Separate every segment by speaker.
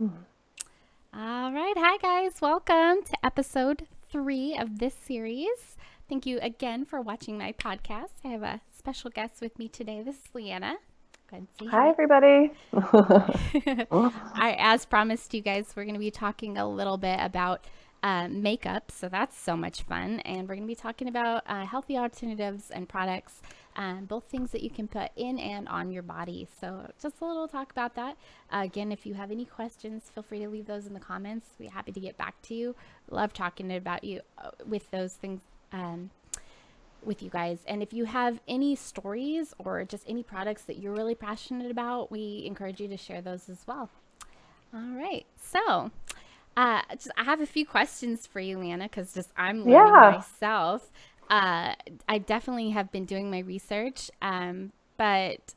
Speaker 1: Mhm.
Speaker 2: All right. Hi, guys. Welcome to episode 3 of this series. Thank you again for watching my podcast. I have a special guest with me today. This is Leanna. Go ahead and say
Speaker 1: Hi,
Speaker 2: hi.
Speaker 1: everybody.
Speaker 2: As promised, you guys, we're going to be talking a little bit about makeup. So that's so much fun. And we're going to be talking about healthy alternatives and products, both things that you can put in and on your body. So just a little talk about that. Again, if you have any questions, feel free to leave those in the comments. We're happy to get back to you. Love talking about you with those things. With you guys. And if you have any stories or just any products that you're really passionate about, we encourage you to share those as well. All right. So, I have a few questions for you, Lana, because just I'm learning
Speaker 1: Yeah,
Speaker 2: myself. I definitely have been doing my research, but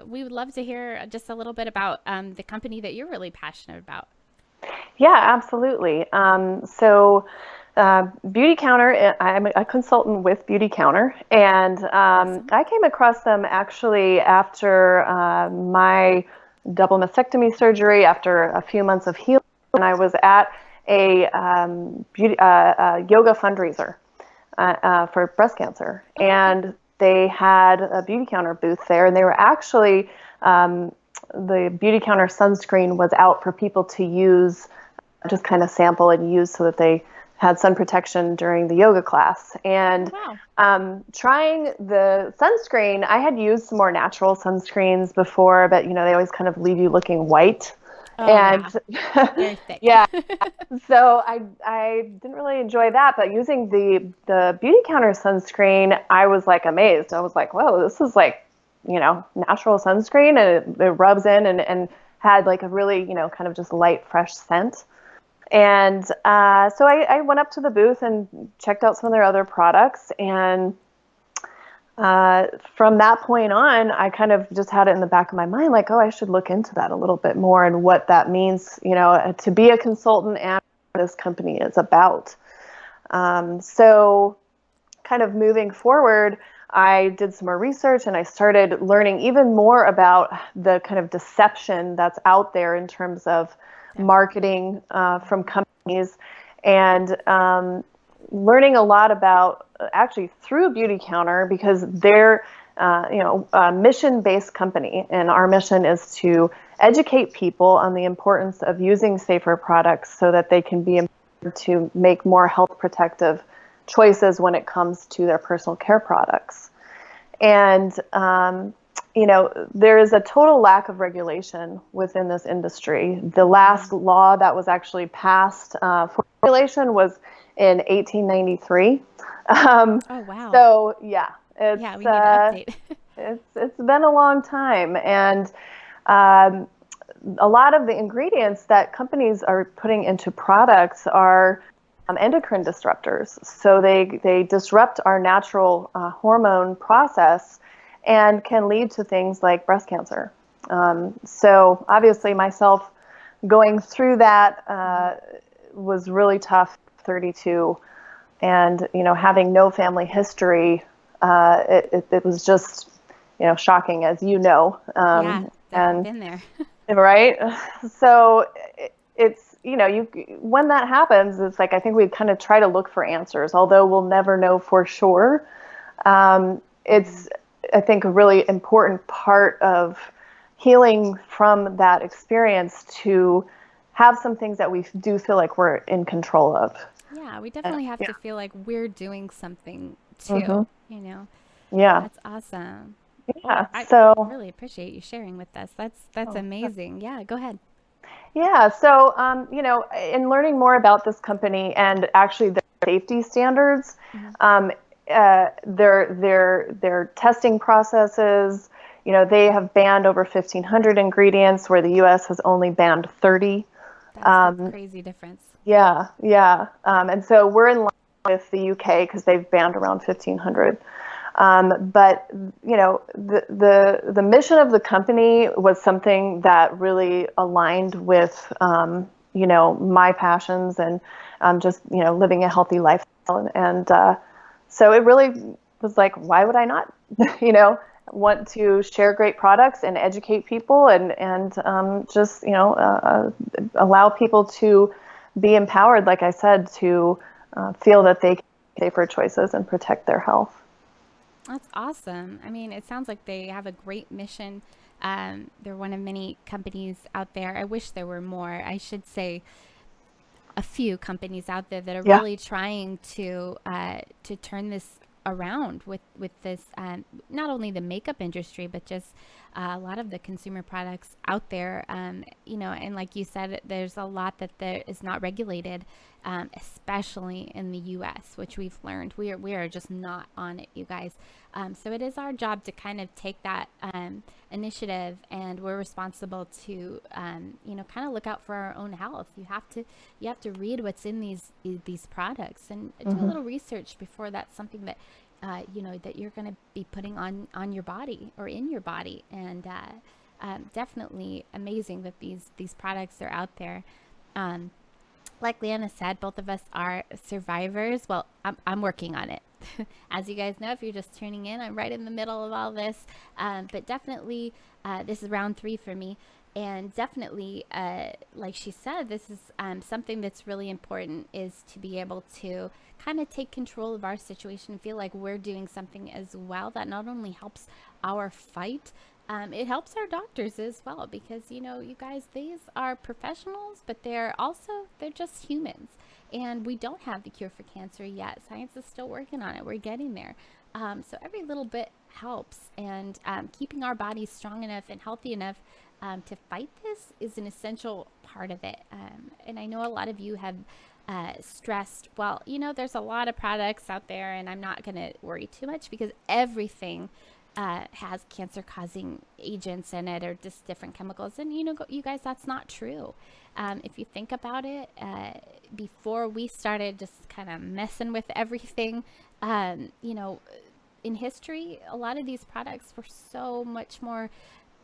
Speaker 2: we would love to hear just a little bit about the company that you're really passionate about.
Speaker 1: yeah, absolutely. Beauty Counter, I'm a consultant with Beauty Counter, and
Speaker 2: Awesome.
Speaker 1: I came across them actually after my double mastectomy surgery, after a few months of healing, and I was at a yoga fundraiser for breast cancer,
Speaker 2: Oh, okay.
Speaker 1: and they had a Beauty Counter booth there, and they were actually the Beauty Counter sunscreen was out for people to use, just kind of sample and use so that they had sun protection during the yoga class.
Speaker 2: Oh,
Speaker 1: And
Speaker 2: wow.
Speaker 1: trying the sunscreen, I had used some more natural sunscreens before, but they always kind of leave you looking white.
Speaker 2: Oh,
Speaker 1: And
Speaker 2: yeah. Very thick.
Speaker 1: yeah, so I didn't really enjoy that, but using the Beauty Counter sunscreen, I was like amazed. I was like, whoa, this is like, natural sunscreen, and it rubs in and had like a really, kind of just light, fresh scent. And so I went up to the booth and checked out some of their other products. And from that point on, I kind of just had it in the back of my mind, like, oh, I should look into that a little bit more and what that means, to be a consultant and what this company is about. So, kind of moving forward, I did some more research and I started learning even more about the kind of deception that's out there in terms of
Speaker 2: Definitely.
Speaker 1: marketing from companies, and learning a lot about actually through Beauty Counter, because they're a mission-based company, and our mission is to educate people on the importance of using safer products so that they can be empowered to make more health protective choices when it comes to their personal care products. And there is a total lack of regulation within this industry. The last
Speaker 2: Mm.
Speaker 1: law that was actually passed for regulation was in 1893. Um,
Speaker 2: Oh, wow.
Speaker 1: so yeah,
Speaker 2: Yeah, we need to update.
Speaker 1: it's been a long time, and um, a lot of the ingredients that companies are putting into products are endocrine disruptors. So they disrupt our natural hormone process and can lead to things like breast cancer. So obviously, myself going through that
Speaker 2: Mhm.
Speaker 1: was really tough. 32, and having no family history, it was just shocking, as you know.
Speaker 2: Yeah, definitely
Speaker 1: And
Speaker 2: been there.
Speaker 1: right, so it's you when that happens, it's like I think we kind of try to look for answers, although we'll never know for sure.
Speaker 2: Mhm.
Speaker 1: It's, I think, a really important part of healing from that experience to have some things that we do feel like we're in control of.
Speaker 2: Yeah, we definitely have
Speaker 1: Yeah.
Speaker 2: to feel like we're doing something
Speaker 1: Hmm.
Speaker 2: too, you know.
Speaker 1: Yeah.
Speaker 2: That's awesome. Well,
Speaker 1: Yeah.
Speaker 2: I
Speaker 1: So,
Speaker 2: really appreciate you sharing with us. That's
Speaker 1: oh,
Speaker 2: amazing. Yeah, go ahead.
Speaker 1: yeah. So, in learning more about this company and actually their safety standards,
Speaker 2: Hmm.
Speaker 1: um, their testing processes, they have banned over 1,500 ingredients, where the U.S. has only banned 30.
Speaker 2: That's the
Speaker 1: Um,
Speaker 2: crazy difference.
Speaker 1: yeah, yeah. And so we're in line with the UK because they've banned around 1,500. But the mission of the company was something that really aligned with my passions, and just living a healthy lifestyle, and so it really was like, why would I not, you know? want to share great products and educate people and just allow people to be empowered, like I said, to feel that they can make safer choices and protect their health.
Speaker 2: That's awesome. I mean, it sounds like they have a great mission. They're one of many companies out there. I wish there were more. I should say a few companies out there that are
Speaker 1: Yeah.
Speaker 2: really trying to turn this around with this not only the makeup industry but just a lot of the consumer products out there, and like you said, there's a lot that there is not regulated, especially in the US, which we've learned we are just not on it, you guys. So it is our job to kind of take that initiative, and we're responsible to kind of look out for our own health. You have to read what's in these products and do a little research before that's something that that you're going to be putting on your body or in your body. And definitely amazing that these products are out there. Like Leanna said, both of us are survivors. Well, I'm working on it. As you guys know, if you're just tuning in, I'm right in the middle of all this. But definitely, this is round 3 for me. And definitely, like she said, this is something that's really important, is to be able to kind of take control of our situation and feel like we're doing something as well that not only helps our fight, it helps our doctors as well, because you guys, these are professionals, but they're just humans, and we don't have the cure for cancer yet. Science is still working on it. We're getting there. So every little bit helps, and keeping our bodies strong enough and healthy enough to fight this is an essential part of it. And I know a lot of you have stressed, well, there's a lot of products out there, and I'm not going to worry too much because everything has cancer-causing agents in it, or just different chemicals. And you guys, that's not true. If you think about it, before we started just kind of messing with everything, in history, a lot of these products were so much more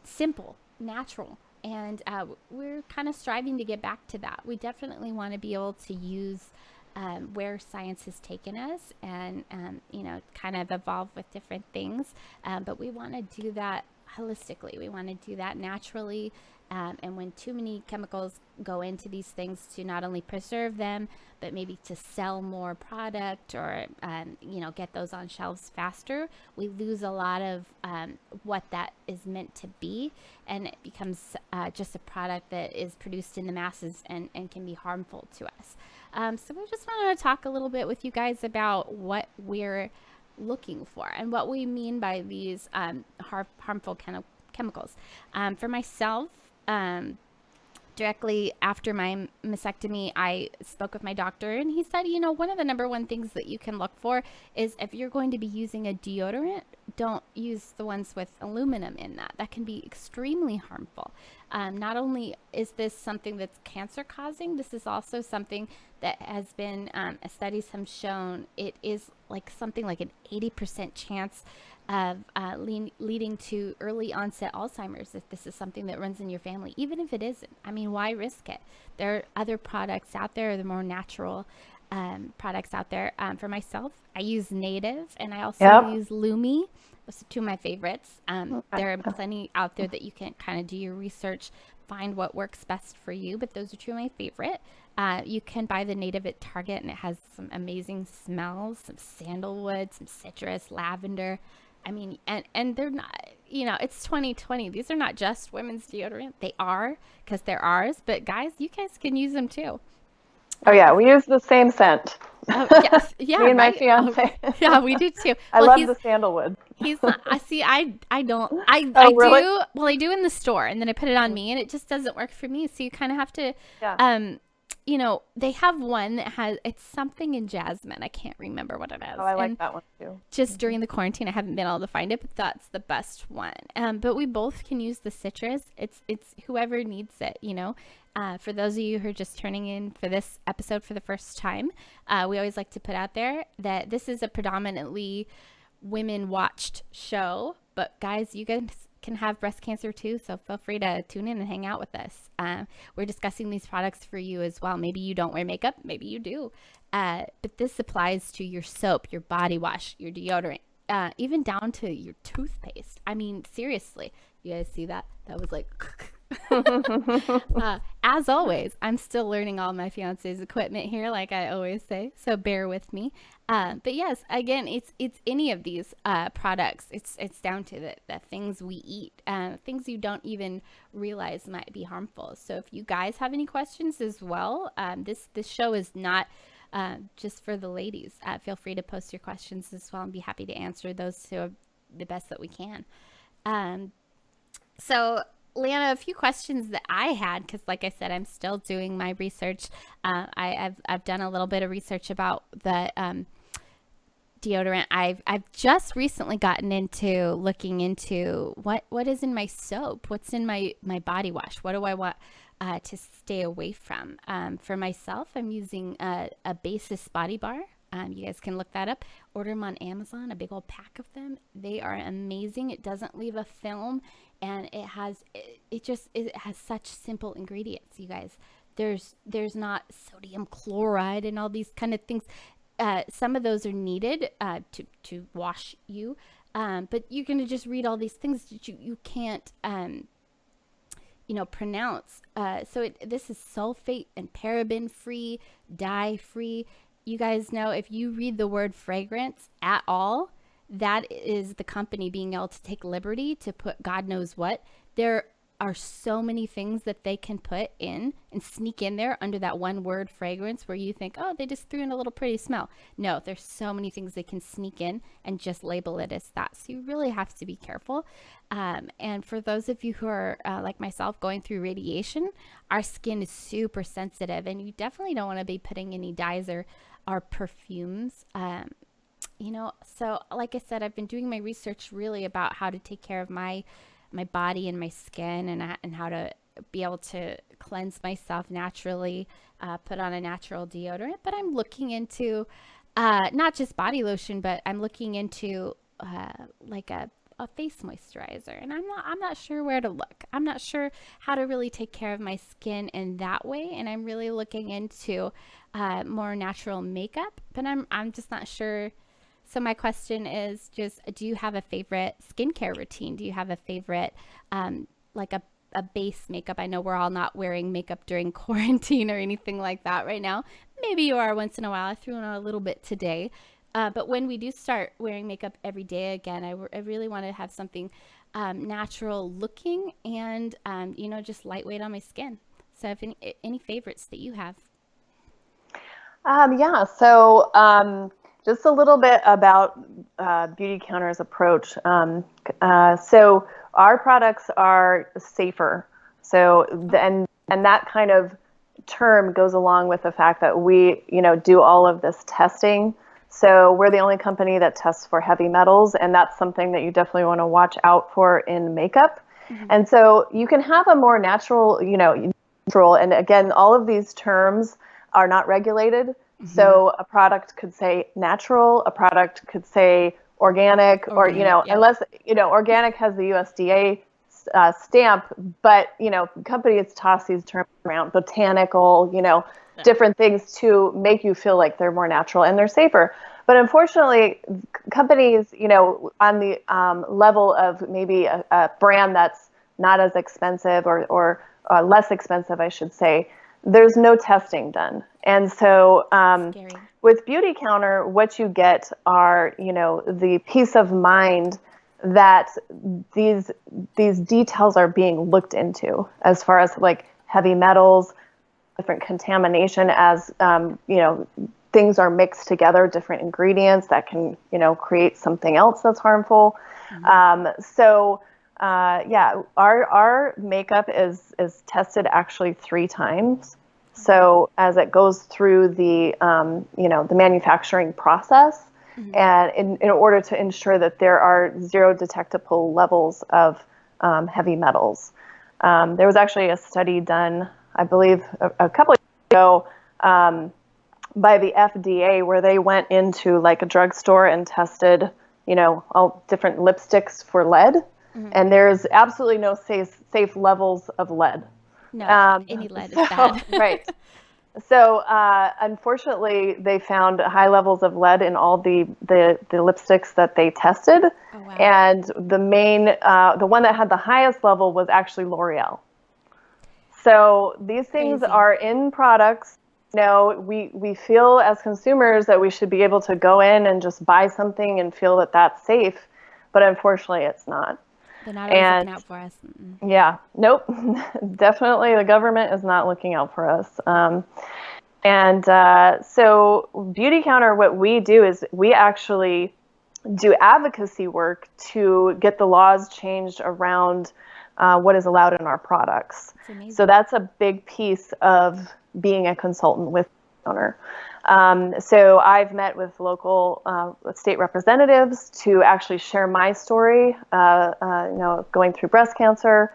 Speaker 2: simple, natural, and we're kind of striving to get back to that. We definitely want to be able to use where science has taken us, and kind of evolve with different things, but we want to do that holistically. We want to do that naturally, and when too many chemicals go into these things to not only preserve them, but maybe to sell more product, or get those on shelves faster, we lose a lot of what that is meant to be, and it becomes just a product that is produced in the masses and can be harmful to us. So we just want to talk a little bit with you guys about what we're looking for and what we mean by these harmful chemicals. For myself, directly after my mastectomy, I spoke with my doctor, and he said, one of the number one things that you can look for is, if you're going to be using a deodorant, don't use the ones with aluminum in that. That can be extremely harmful. Not only is this something that's cancer causing, this is also something that has been, studies have shown, it is like something like an 80% chance of leading to early onset Alzheimer's if this is something that runs in your family. Even if it isn't, I mean, why risk it? There are other products out there, the more natural products out there. For myself, I use Native, and I also use Lumi. Those are two of my favorites. There are plenty out there that you can kind of do your research, find what works best for you, but those are two of my favorite. You can buy the Native at Target, and it has some amazing smells, some sandalwood, some citrus, lavender. I mean, and they're not, it's 2020. These are not just women's deodorant. They are, because they're ours. But guys, you guys can use them too.
Speaker 1: Oh yeah, we use the same scent.
Speaker 2: Oh yes, yeah.
Speaker 1: Me and my fiance.
Speaker 2: Oh, yeah, we do too.
Speaker 1: I love the sandalwood.
Speaker 2: He's not. I see. I don't. I
Speaker 1: really?
Speaker 2: do. Well, I do in the store, and then I put it on me, and it just doesn't work for me. So you kind of have to.
Speaker 1: Yeah.
Speaker 2: They have one that it's something in jasmine. I can't remember what it is.
Speaker 1: Oh, I like that one too.
Speaker 2: Just during the quarantine, I haven't been able to find it, but that's the best one. But we both can use the citrus. It's whoever needs it, For those of you who are just turning in for this episode for the first time, we always like to put out there that this is a predominantly women watched show, but guys, you guys can have breast cancer too, so feel free to tune in and hang out with us. We're discussing these products for you as well. Maybe you don't wear makeup, maybe you do, but this applies to your soap, your body wash, your deodorant, even down to your toothpaste. I mean, seriously, you guys see that? That was like, as always, I'm still learning all my fiance's equipment here, like I always say. So bear with me. But yes, again, it's any of these products. It's down to the things we eat, things you don't even realize might be harmful. So if you guys have any questions as well, this show is not just for the ladies. Feel free to post your questions as well, and be happy to answer those to the best that we can. So, Lana, a few questions that I had, because like I said, I'm still doing my research. I've done a little bit of research about the deodorant. I've just recently gotten into looking into what is in my soap, what's in my body wash, what do I want to stay away from. For myself, I'm using a Basis body bar. You guys can look that up. Order them on Amazon, a big old pack of them. They are amazing. It doesn't leave a film, and it has such simple ingredients, you guys. There's not sodium chloride and all these kind of things. Some of those are needed to wash you, but you're going to just read all these things that you can't pronounce. So this is sulfate and paraben free, dye free. You guys know, if you read the word fragrance at all, that is the company being able to take liberty to put God knows what. There are so many things that they can put in and sneak in there under that one word fragrance, where you think, oh, they just threw in a little pretty smell. No, there's so many things they can sneak in and just label it as that. So you really have to be careful. And for those of you who are like myself, going through radiation, our skin is super sensitive, and you definitely don't want to be putting any dyes or perfumes. So like I said, I've been doing my research really about how to take care of my body and my skin, and how to be able to cleanse myself naturally, put on a natural deodorant. But I'm looking into not just body lotion, but I'm looking into like a face moisturizer, and I'm not sure where to look. I'm not sure how to really take care of my skin in that way, and I'm really looking into more natural makeup, but I'm just not sure. So my question is just, do you have a favorite skincare routine? Do you have a favorite, like a base makeup? I know we're all not wearing makeup during quarantine or anything like that right now. Maybe you are once in a while. I threw in a little bit today. But when we do start wearing makeup every day again, I really want to have something natural looking and, just lightweight on my skin. So if any favorites that you have.
Speaker 1: So just a little bit about Beautycounter's approach. So our products are safer. So and that kind of term goes along with the fact that we, do all of this testing. So we're the only company that tests for heavy metals, and that's something that you definitely want to watch out for in makeup. Mm-hmm. And so you can have a more natural, and again, all of these terms are not regulated. Mm-hmm. So a product could say natural, a product could say organic, or, unless, organic has the USDA stamp, but, companies toss these terms around, botanical, different things to make you feel like they're more natural and they're safer. But unfortunately, companies, on the level of maybe a brand that's not as expensive or less expensive, I should say, there's no testing done. And so with Beautycounter, what you get are, the peace of mind that these details are being looked into as far as like heavy metals, different contamination as, things are mixed together, different ingredients that can, create something else that's harmful. Mm-hmm. Our makeup is tested actually 3 times. So as it goes through the, the manufacturing process, mm-hmm. and in order to ensure that there are 0 detectable levels of heavy metals. There was actually a study done, I believe, a couple of years ago by the FDA, where they went into like a drugstore and tested, all different lipsticks for lead. Mm-hmm. And there's absolutely no safe levels of lead.
Speaker 2: No, any lead is bad.
Speaker 1: Right. So, unfortunately, they found high levels of lead in all the lipsticks that they tested.
Speaker 2: Oh, wow.
Speaker 1: And the one that had the highest level was actually L'Oreal. So these things
Speaker 2: Crazy.
Speaker 1: are in products. We feel as consumers that we should be able to go in and just buy something and feel that that's safe, but unfortunately it's not.
Speaker 2: They're not always
Speaker 1: And
Speaker 2: looking out for us. Mm-mm.
Speaker 1: yeah, nope, definitely the government is not looking out for us. So Beauty Counter, what we do is we actually do advocacy work to get the laws changed around what is allowed in our products.
Speaker 2: It's amazing.
Speaker 1: So that's a big piece of being a consultant with owner. So I've met with local state representatives to actually share my story, going through breast cancer.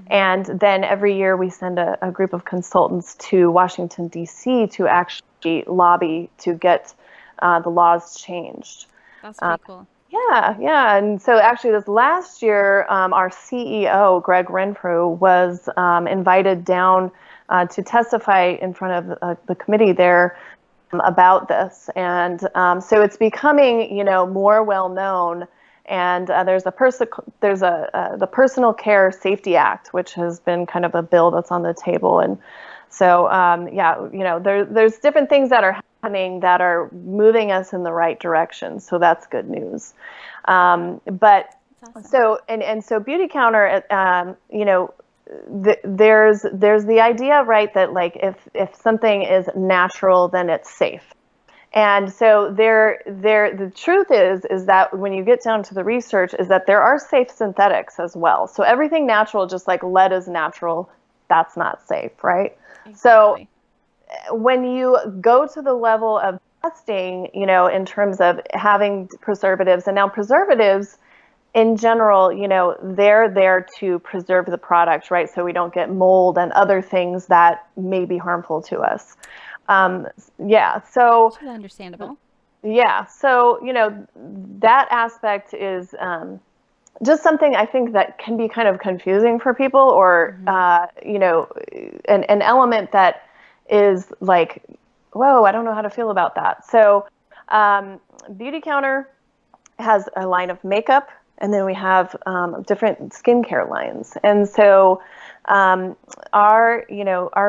Speaker 1: And then every year we send a group of consultants to Washington, D.C. to actually lobby to get the laws changed.
Speaker 2: That's pretty cool.
Speaker 1: Yeah. And so actually this last year, our CEO, Greg Renfrew, was invited down to testify in front of the committee there about this. And so it's becoming, more well known. And there's the Personal Care Safety Act, which has been kind of a bill that's on the table. And so, there's different things that are happening that are moving us in the right direction. So that's good news. But
Speaker 2: That's awesome.
Speaker 1: so Beauty Counter, there's the idea, right, that like if something is natural, then it's safe. And so the truth is that when you get down to the research, is that there are safe synthetics as well. So everything natural, just like lead is natural, that's not safe, right? So
Speaker 2: Exactly.
Speaker 1: when you go to the level of testing, in terms of having preservatives, and now preservatives in general, they're there to preserve the product, right? So we don't get mold and other things that may be harmful to us. Yeah. So
Speaker 2: Which is understandable.
Speaker 1: yeah. So, that aspect is just something I think that can be kind of confusing for people, or, an element that is like, whoa, I don't know how to feel about that. So, Beauty Counter has a line of makeup, and then we have different skincare lines. And so, our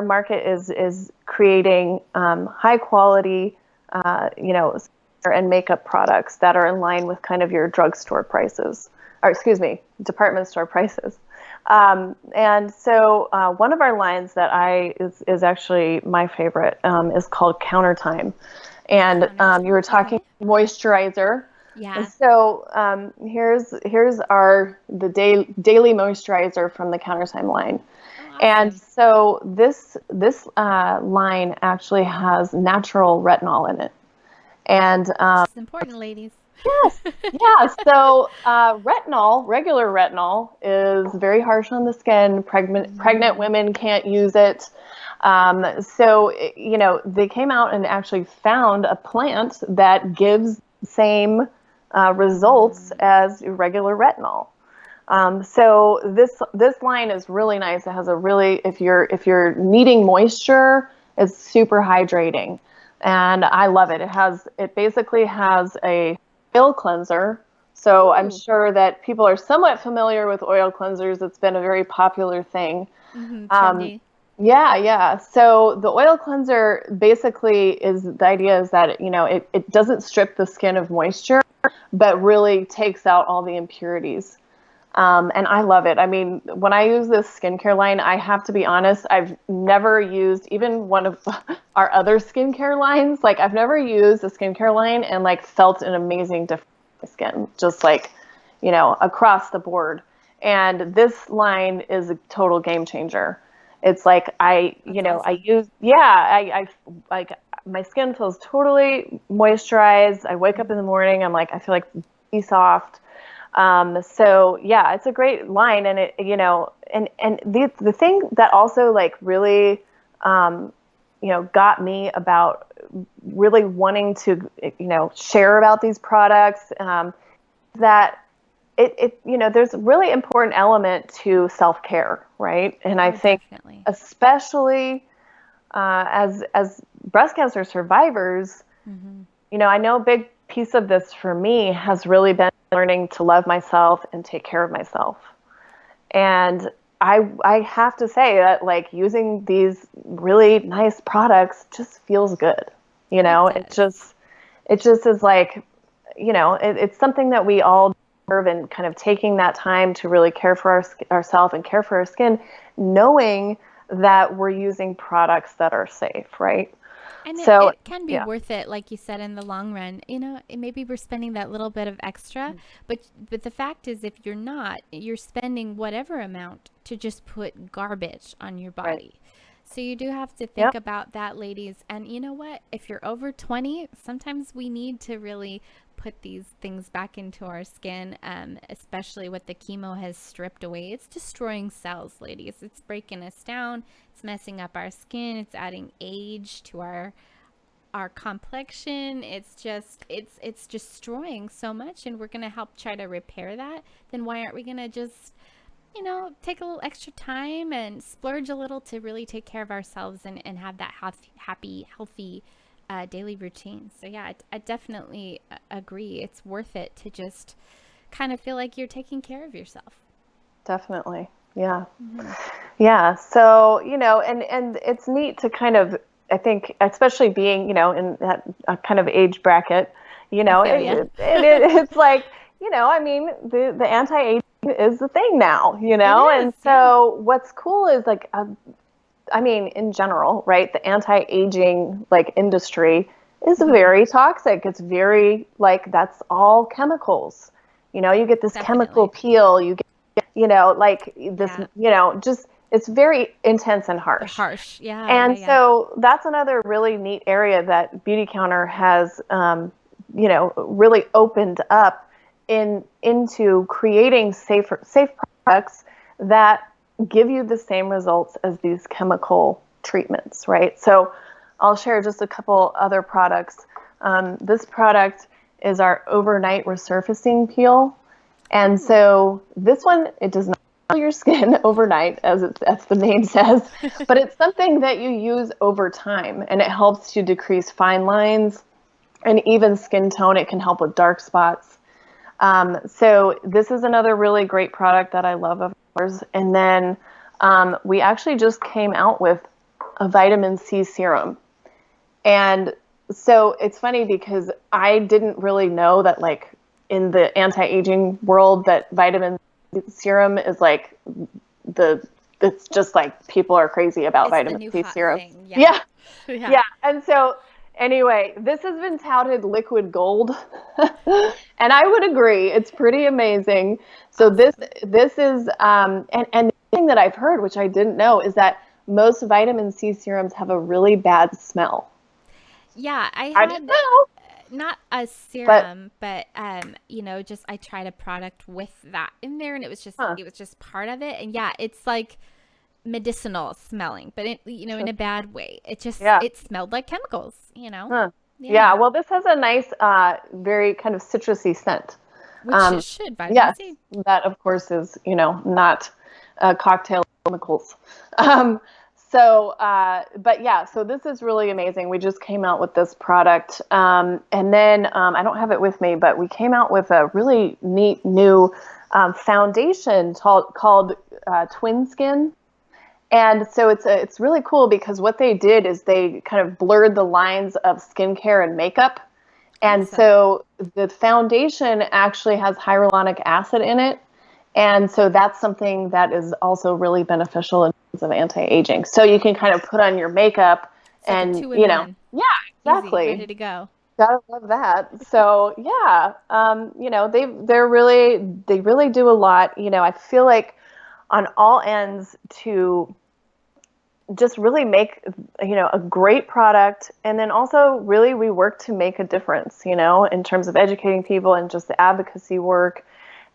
Speaker 1: market is creating high quality, and makeup products that are in line with kind of your drugstore prices, or excuse me, department store prices. And so one of our lines that is actually my favorite is called Counter Time. And you were talking
Speaker 2: Okay.
Speaker 1: moisturizer. And
Speaker 2: Yeah.
Speaker 1: so here's the daily moisturizer from the Counter Time line.
Speaker 2: Oh,
Speaker 1: And
Speaker 2: awesome.
Speaker 1: so this line actually has natural retinol in it. And
Speaker 2: Which is important, ladies.
Speaker 1: yes, yeah. So regular retinol, is very harsh on the skin. Pregnant
Speaker 2: Mm,
Speaker 1: women can't use it. So they came out and actually found a plant that gives the same results as regular retinol. So this line is really nice. It has a really, if you're needing moisture, it's super hydrating, and I love it. It basically has a oil cleanser. So I'm
Speaker 2: ooh.
Speaker 1: sure that people are somewhat familiar with oil cleansers. It's been a very popular thing. Um,
Speaker 2: Trendy.
Speaker 1: yeah. So the oil cleanser basically the idea is that, it doesn't strip the skin of moisture, but really takes out all the impurities. And I love it. I mean, when I use this skincare line, I have to be honest, I've never used even one of our other skincare lines. Like, I've never used a skincare line and like felt an amazing difference in my skin, just like, across the board. And this line is a total game changer. It's like
Speaker 2: That's awesome.
Speaker 1: I like my skin feels totally moisturized. I wake up in the morning, I'm like, I feel like soft. So yeah, it's a great line, and and the thing that also like really, got me about really wanting to, share about these products, that there's a really important element to self-care, right? And I
Speaker 2: Oh,
Speaker 1: think
Speaker 2: definitely.
Speaker 1: especially as breast cancer survivors, I know a big piece of this for me has really been learning to love myself and take care of myself. And I have to say that like using these really nice products just feels good. It just is like, it's something that we all deserve, and kind of taking that time to really care for ourselves and care for our skin, knowing that we're using products that are safe, right?
Speaker 2: And
Speaker 1: So,
Speaker 2: it can be
Speaker 1: yeah,
Speaker 2: worth it, like you said, in the long run. Maybe we're spending that little bit of extra, but the fact is, if you're not, you're spending whatever amount to just put garbage on your
Speaker 1: right.
Speaker 2: body. So you do have to think
Speaker 1: Yep,
Speaker 2: about that, ladies. And you know what? If you're over 20, sometimes we need to really put these things back into our skin, especially what the chemo has stripped away. It's destroying cells, ladies. It's breaking us down. It's messing up our skin. It's adding age to our complexion. It's destroying so much, and we're going to help try to repair that. Then why aren't we going to just take a little extra time and splurge a little to really take care of ourselves, and have that happy, healthy daily routine? So yeah, I definitely agree. It's worth it to just kind of feel like you're taking care of yourself.
Speaker 1: definitely. Yeah. Yeah. So, and it's neat to kind of, I think, especially being, in that kind of age bracket,
Speaker 2: I feel ya.
Speaker 1: it's like, I mean, the anti-aging is the thing now,
Speaker 2: It
Speaker 1: and
Speaker 2: is, yeah.
Speaker 1: so what's cool is like, I mean, in general, right? The anti-aging like industry is very toxic. It's very like, that's all chemicals. You get this chemical
Speaker 2: Definitely.
Speaker 1: peel, you get, like this,
Speaker 2: Yeah.
Speaker 1: just it's very intense and harsh.
Speaker 2: Harsh. Yeah, yeah,
Speaker 1: And
Speaker 2: yeah.
Speaker 1: so that's another really neat area that Beauty Counter has, really opened up into creating safe products that give you the same results as these chemical treatments, right? So I'll share just a couple other products. This product is our overnight resurfacing peel. And
Speaker 2: Ooh.
Speaker 1: so this one, it does not peel your skin overnight, as the name says, but it's something that you use over time, and it helps to decrease fine lines and even skin tone. It can help with dark spots. So this is another really great product that I love of ours. And then we actually just came out with a vitamin C serum. And so it's funny because I didn't really know that, like, in the anti-aging world, that vitamin C serum is like the it's just like people are crazy about
Speaker 2: It's the
Speaker 1: vitamin
Speaker 2: new
Speaker 1: C
Speaker 2: hot
Speaker 1: serum.
Speaker 2: thing. Yeah.
Speaker 1: Yeah.
Speaker 2: Yeah.
Speaker 1: Yeah. And so anyway, this has been touted liquid gold. And I would agree, it's pretty amazing. So
Speaker 2: Awesome.
Speaker 1: this is and the thing that I've heard, which I didn't know, is that most vitamin C serums have a really bad smell.
Speaker 2: Yeah, I
Speaker 1: I didn't
Speaker 2: had
Speaker 1: know,
Speaker 2: not a
Speaker 1: but
Speaker 2: serum, but just I tried a product with that in there, and
Speaker 1: huh,
Speaker 2: it was just part of it. And yeah, it's like medicinal smelling, but in a bad way.
Speaker 1: yeah,
Speaker 2: It smelled like chemicals.
Speaker 1: huh. Yeah,
Speaker 2: Yeah.
Speaker 1: well, this has a nice, very kind of citrusy scent.
Speaker 2: Which it
Speaker 1: Um,
Speaker 2: should, vitamin
Speaker 1: yes,
Speaker 2: C.
Speaker 1: that of course is, not cocktail chemicals. Um, but yeah, so this is really amazing. We just came out with this product. And then I don't have it with me, but we came out with a really neat new foundation called Twin Skin. And so it's really cool because what they did is they kind of blurred the lines of skincare and makeup. And
Speaker 2: Awesome.
Speaker 1: so the foundation actually has hyaluronic acid in it. And so that's something that is also really beneficial in terms of anti-aging. So you can kind of put on your makeup
Speaker 2: It's like a
Speaker 1: and,
Speaker 2: two in one.
Speaker 1: yeah,
Speaker 2: Easy, ready
Speaker 1: exactly.
Speaker 2: to go.
Speaker 1: Gotta love that. So yeah, they really do a lot. I feel like on all ends to just really make a great product, and then also really we work to make a difference in terms of educating people and just the advocacy work.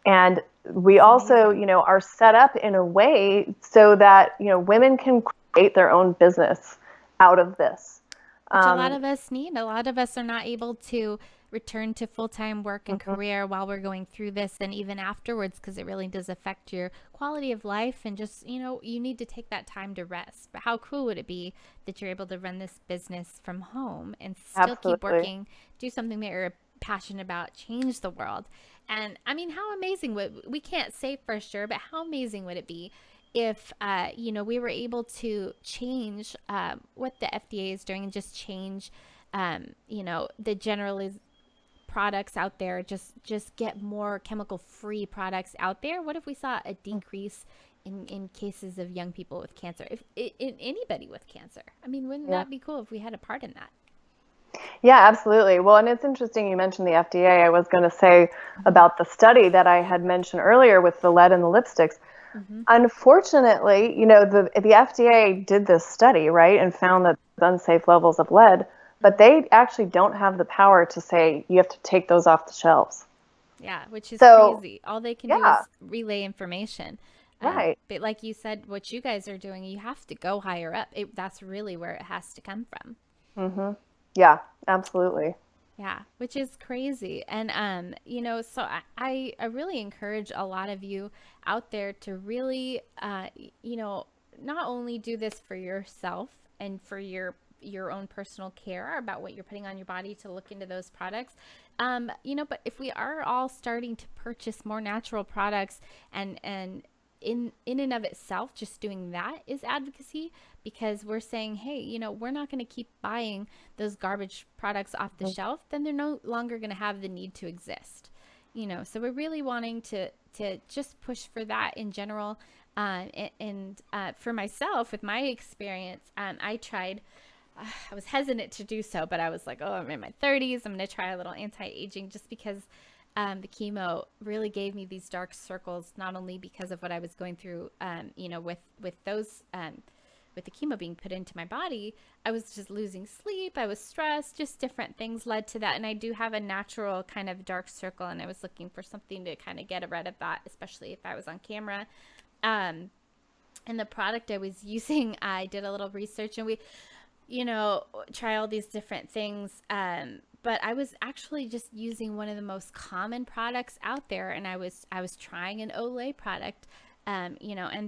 Speaker 1: And we
Speaker 2: It's
Speaker 1: also
Speaker 2: amazing.
Speaker 1: are set up in a way so that women can create their own business out of this.
Speaker 2: Which a lot
Speaker 1: um,
Speaker 2: of us need. A lot of us are not able to return to full-time work and
Speaker 1: Mhm.
Speaker 2: career while we're going through this and even afterwards, because it really does affect your quality of life. And just, you need to take that time to rest. But how cool would it be that you're able to run this business from home and still keep
Speaker 1: Absolutely.
Speaker 2: working, do something that you're passionate about, change the world? And I mean, how amazing would, we can't say for sure, but how amazing would it be if we were able to change what the FDA is doing and just change the general products out there, just get more chemical free products out there. What if we saw a decrease in cases of young people with cancer, if in anybody with cancer? I mean, wouldn't
Speaker 1: Yeah.
Speaker 2: that be cool if we had a part in that?
Speaker 1: Yeah, absolutely. Well, and it's interesting you mentioned the FDA. I was going to say
Speaker 2: Mm-hmm.
Speaker 1: about the study that I had mentioned earlier with the lead in the lipsticks.
Speaker 2: Mm-hmm.
Speaker 1: Unfortunately, the FDA did this study, right, and found that unsafe levels of lead, but
Speaker 2: Mm-hmm.
Speaker 1: they actually don't have the power to say you have to take those off the shelves.
Speaker 2: Yeah, which is
Speaker 1: So,
Speaker 2: crazy. All they can do
Speaker 1: yeah,
Speaker 2: is relay information.
Speaker 1: right.
Speaker 2: But like you said, what you guys are doing, you have to go higher up. That's really where it has to come from.
Speaker 1: Mhm. Yeah, absolutely.
Speaker 2: Yeah, which is crazy. And so I really encourage a lot of you out there to really not only do this for yourself and for your own personal care about what you're putting on your body, to look into those products. But if we are all starting to purchase more natural products, and in and of itself, just doing that is advocacy, because we're saying, hey, we're not going to keep buying those garbage products off the
Speaker 1: Mhm.
Speaker 2: shelf, then they're no longer going to have the need to exist. So we're really wanting to just push for that in general. And for myself, with my experience, I tried. I was hesitant to do so, but I was like, oh, I'm in my 30s. I'm going to try a little anti-aging, just because the chemo really gave me these dark circles, not only because of what I was going through, with those with the chemo being put into my body. I was just losing sleep. I was stressed. Just different things led to that. And I do have a natural kind of dark circle, and I was looking for something to kind of get rid of that, especially if I was on camera. Um, and the product I was using, I did a little research, and we, try all these different things. But I was actually just using one of the most common products out there, and I was trying an Olay product, and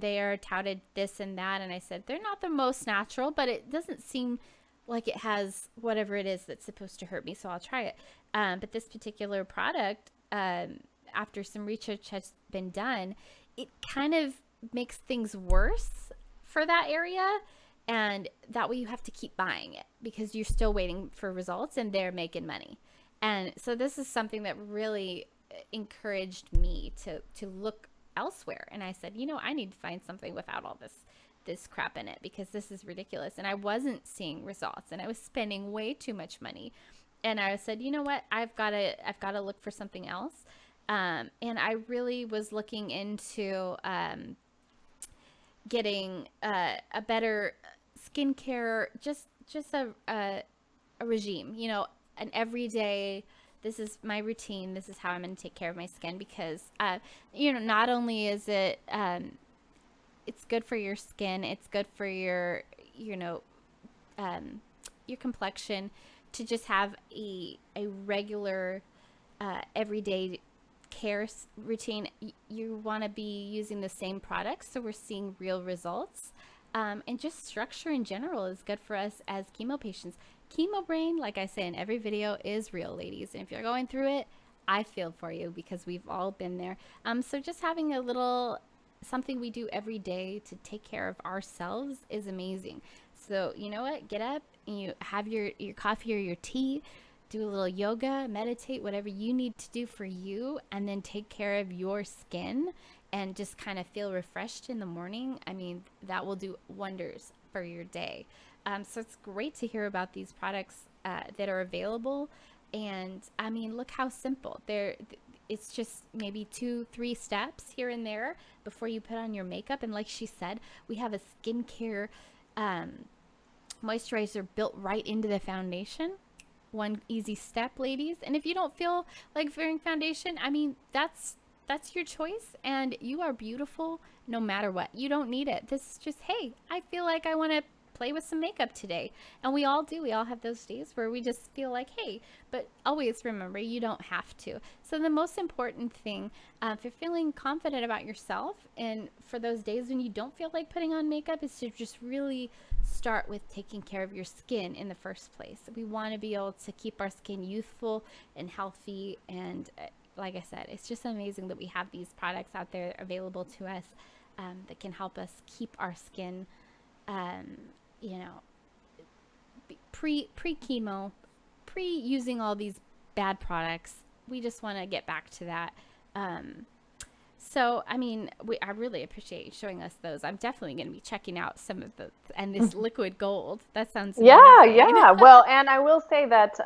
Speaker 2: they are touted this and that, and I said they're not the most natural, but it doesn't seem like it has whatever it is that's supposed to hurt me, so I'll try it. But this particular product, after some research has been done, it kind of makes things worse for that area, and that way you have to keep buying it because you're still waiting for results and they're making money. And so this is something that really encouraged me to look elsewhere. And I said, I need to find something without all this crap in it, because this is ridiculous. And I wasn't seeing results, and I was spending way too much money. And I said, you know what, I've got to look for something else. And I really was looking into getting a better skincare, just a regime, an everyday. This is my routine. This is how I'm going to take care of my skin, because not only is it it's good for your skin, it's good for um, your complexion, to just have a regular everyday care routine. You want to be using the same products, so we're seeing real results. And just structure in general is good for us as chemo patients. Chemo brain, like I say in every video, is real, ladies. And if you're going through it, I feel for you, because we've all been there. So just having a little something we do every day to take care of ourselves is amazing. So you know what? Get up and you have your coffee or your tea, do a little yoga, meditate, whatever you need to do for you, and then take care of your skin and just kind of feel refreshed in the morning. I mean, that will do wonders for your day. So it's great to hear about these products that are available. And I mean, look how simple they're. It's just maybe 2, 3 steps here and there before you put on your makeup. And like she said, we have a skincare moisturizer built right into the foundation. One easy step, ladies. And if you don't feel like wearing foundation, I mean, that's your choice, and you are beautiful no matter what. You don't need it. This is just, hey, I feel like I want to play with some makeup today. And we all do. We all have those days where we just feel like, hey, but always remember, you don't have to. So the most important thing, if you're feeling confident about yourself and for those days when you don't feel like putting on makeup, is to just really start with taking care of your skin in the first place. We want to be able to keep our skin youthful and healthy. And like I said, it's just amazing that we have these products out there available to us that can help us keep our skin, you know, pre-chemo, pre-using all these bad products. We just want to get back to that. So, I mean, I really appreciate you showing us those. I'm definitely going to be checking out some of the, and this liquid gold. That sounds amazing.
Speaker 1: Yeah. Well, and I will say that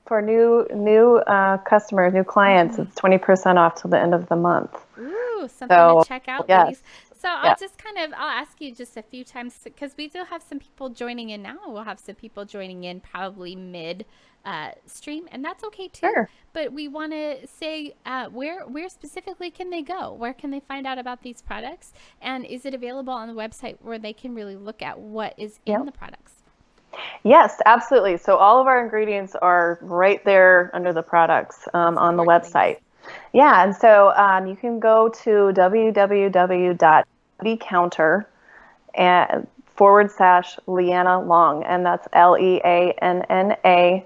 Speaker 1: for new customers, new clients, it's 20% off till the end of the month.
Speaker 2: Ooh, something
Speaker 1: So,
Speaker 2: to check out,
Speaker 1: yes.
Speaker 2: ladies. So I'll just I'll ask you just a few times because we do have some people joining in now. We'll have some people joining in probably mid stream, and that's okay too.
Speaker 1: Sure.
Speaker 2: But we want to say where specifically can they go? Where can they find out about these products? And is it available on the website where they can really look at what is in the products?
Speaker 1: Yes, absolutely. So all of our ingredients are right there under the products on the website. Yeah, and so you can go to www.beautycounter/Leanna Long, and that's LeAnnalong.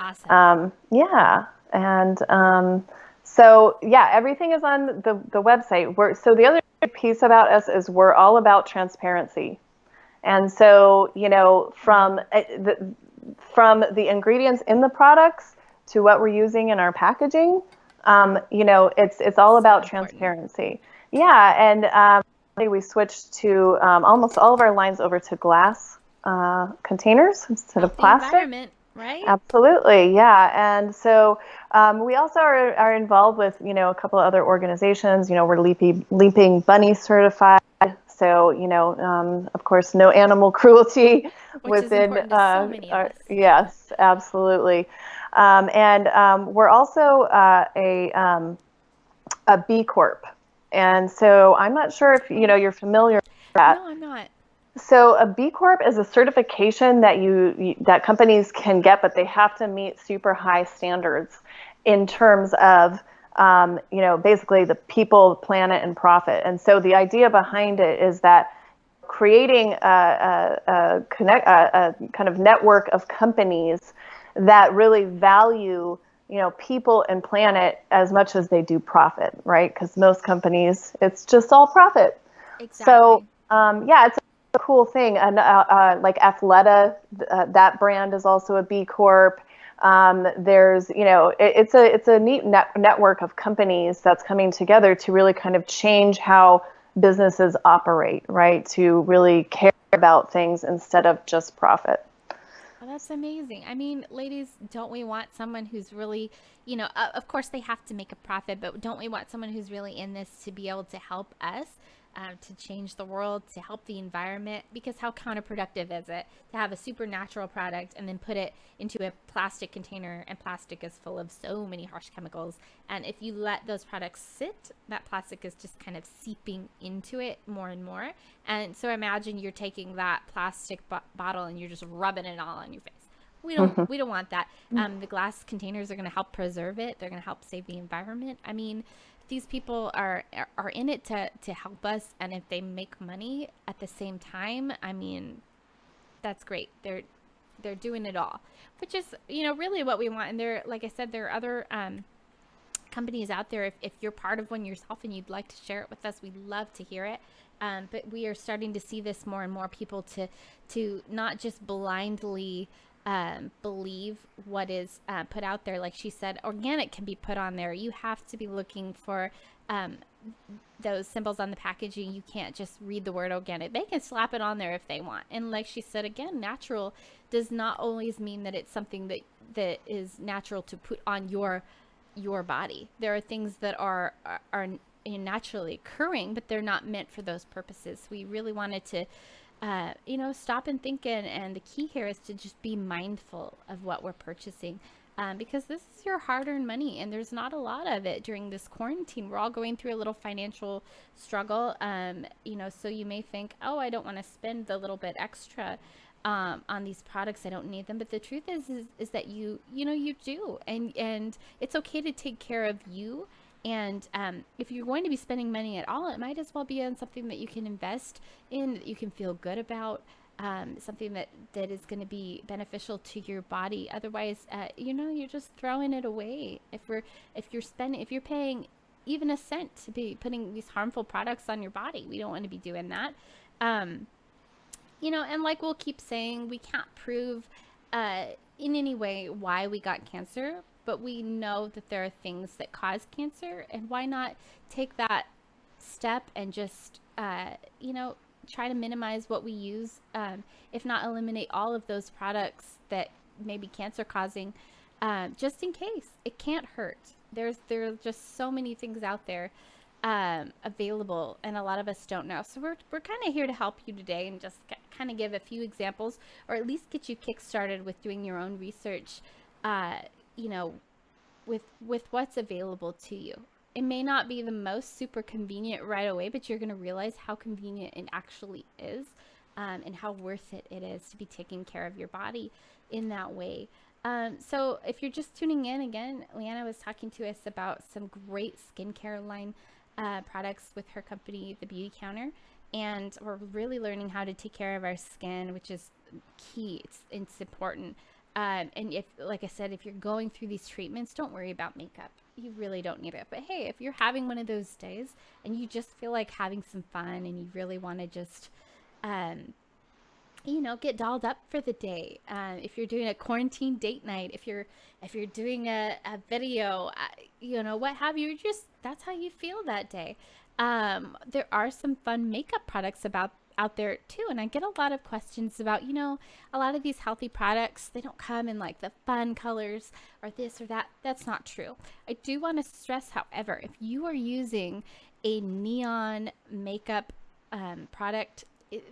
Speaker 2: Awesome.
Speaker 1: Yeah, and so yeah, everything is on the website. So the other piece about us is we're all about transparency, and so from the ingredients in the products to what we're using in our packaging, it's all about transparency. Yeah, and we switched to almost all of our lines over to glass containers instead of plastic.
Speaker 2: Environment, right?
Speaker 1: Absolutely, yeah. And so we also are involved with a couple of other organizations. We're Leaping Bunny certified. So, of course, no animal cruelty within.
Speaker 2: So many of us.
Speaker 1: Yes, absolutely. And we're also a B Corp. And so I'm not sure if you're familiar with that.
Speaker 2: No, I'm not.
Speaker 1: So a B Corp is a certification that that companies can get, but they have to meet super high standards in terms of basically the people, planet, and profit. And so the idea behind it is that creating a kind of network of companies that really value people and planet as much as they do profit, right? Because most companies, it's just all profit.
Speaker 2: Exactly.
Speaker 1: So it's a cool thing. And like Athleta, that brand is also a B Corp. There's, it's a neat network of companies that's coming together to really kind of change how businesses operate, right? To really care about things instead of just profit.
Speaker 2: Oh, that's amazing. I mean, ladies, don't we want someone who's really, of course they have to make a profit, but don't we want someone who's really in this to be able to help us? To change the world, to help the environment, because how counterproductive is it to have a supernatural product and then put it into a plastic container, and plastic is full of so many harsh chemicals, and if you let those products sit, that plastic is just kind of seeping into it more and more. And so imagine you're taking that plastic bottle and you're just rubbing it all on your face. We don't want that. The glass containers are going to help preserve it. They're going to help save the environment. I mean, these people are in it to help us, and if they make money at the same time, I mean, that's great. They're doing it all, which is really what we want. And there, like I said, there are other companies out there. If you're part of one yourself and you'd like to share it with us, we'd love to hear it. But we are starting to see this more and more people to not just blindly believe what is put out there. Like she said, organic can be put on there. You have to be looking for those symbols on the packaging. You can't just read the word organic. They can slap it on there if they want. And like she said, again, natural does not always mean that it's something that is natural to put on your body. There are things that are naturally occurring, but they're not meant for those purposes. We really wanted to stop and think, and the key here is to just be mindful of what we're purchasing. because this is your hard-earned money, and there's not a lot of it during this quarantine. We're all going through a little financial struggle, so you may think, oh, I don't want to spend the little bit extra on these products. I don't need them. But the truth is that you do, and it's okay to take care of you. And if you're going to be spending money at all, it might as well be on something that you can invest in, that you can feel good about, something that is going to be beneficial to your body. Otherwise, you're just throwing it away. If you're paying even a cent to be putting these harmful products on your body, we don't want to be doing that. And like we'll keep saying, we can't prove in any way why we got cancer, but we know that there are things that cause cancer, and why not take that step and just, try to minimize what we use, if not eliminate all of those products that may be cancer causing, just in case. It can't hurt. There are just so many things out there available, and a lot of us don't know. So we're kind of here to help you today, and just kind of give a few examples, or at least get you kick-started with doing your own research, with what's available to you. It may not be the most super convenient right away, but you're going to realize how convenient it actually is, and how worth it is to be taking care of your body in that way. So if you're just tuning in, again, Leanna was talking to us about some great skincare line products with her company, The Beauty Counter. And we're really learning how to take care of our skin, which is key. It's important. And if, like I said, if you're going through these treatments, don't worry about makeup. You really don't need it. But hey, if you're having one of those days and you just feel like having some fun, and you really want to just, get dolled up for the day. If you're doing a quarantine date night, if you're doing a video, what have you, that's how you feel that day. There are some fun makeup products out there too. And I get a lot of questions about, a lot of these healthy products, they don't come in like the fun colors or this or that. That's not true. I do want to stress, however, if you are using a neon makeup product,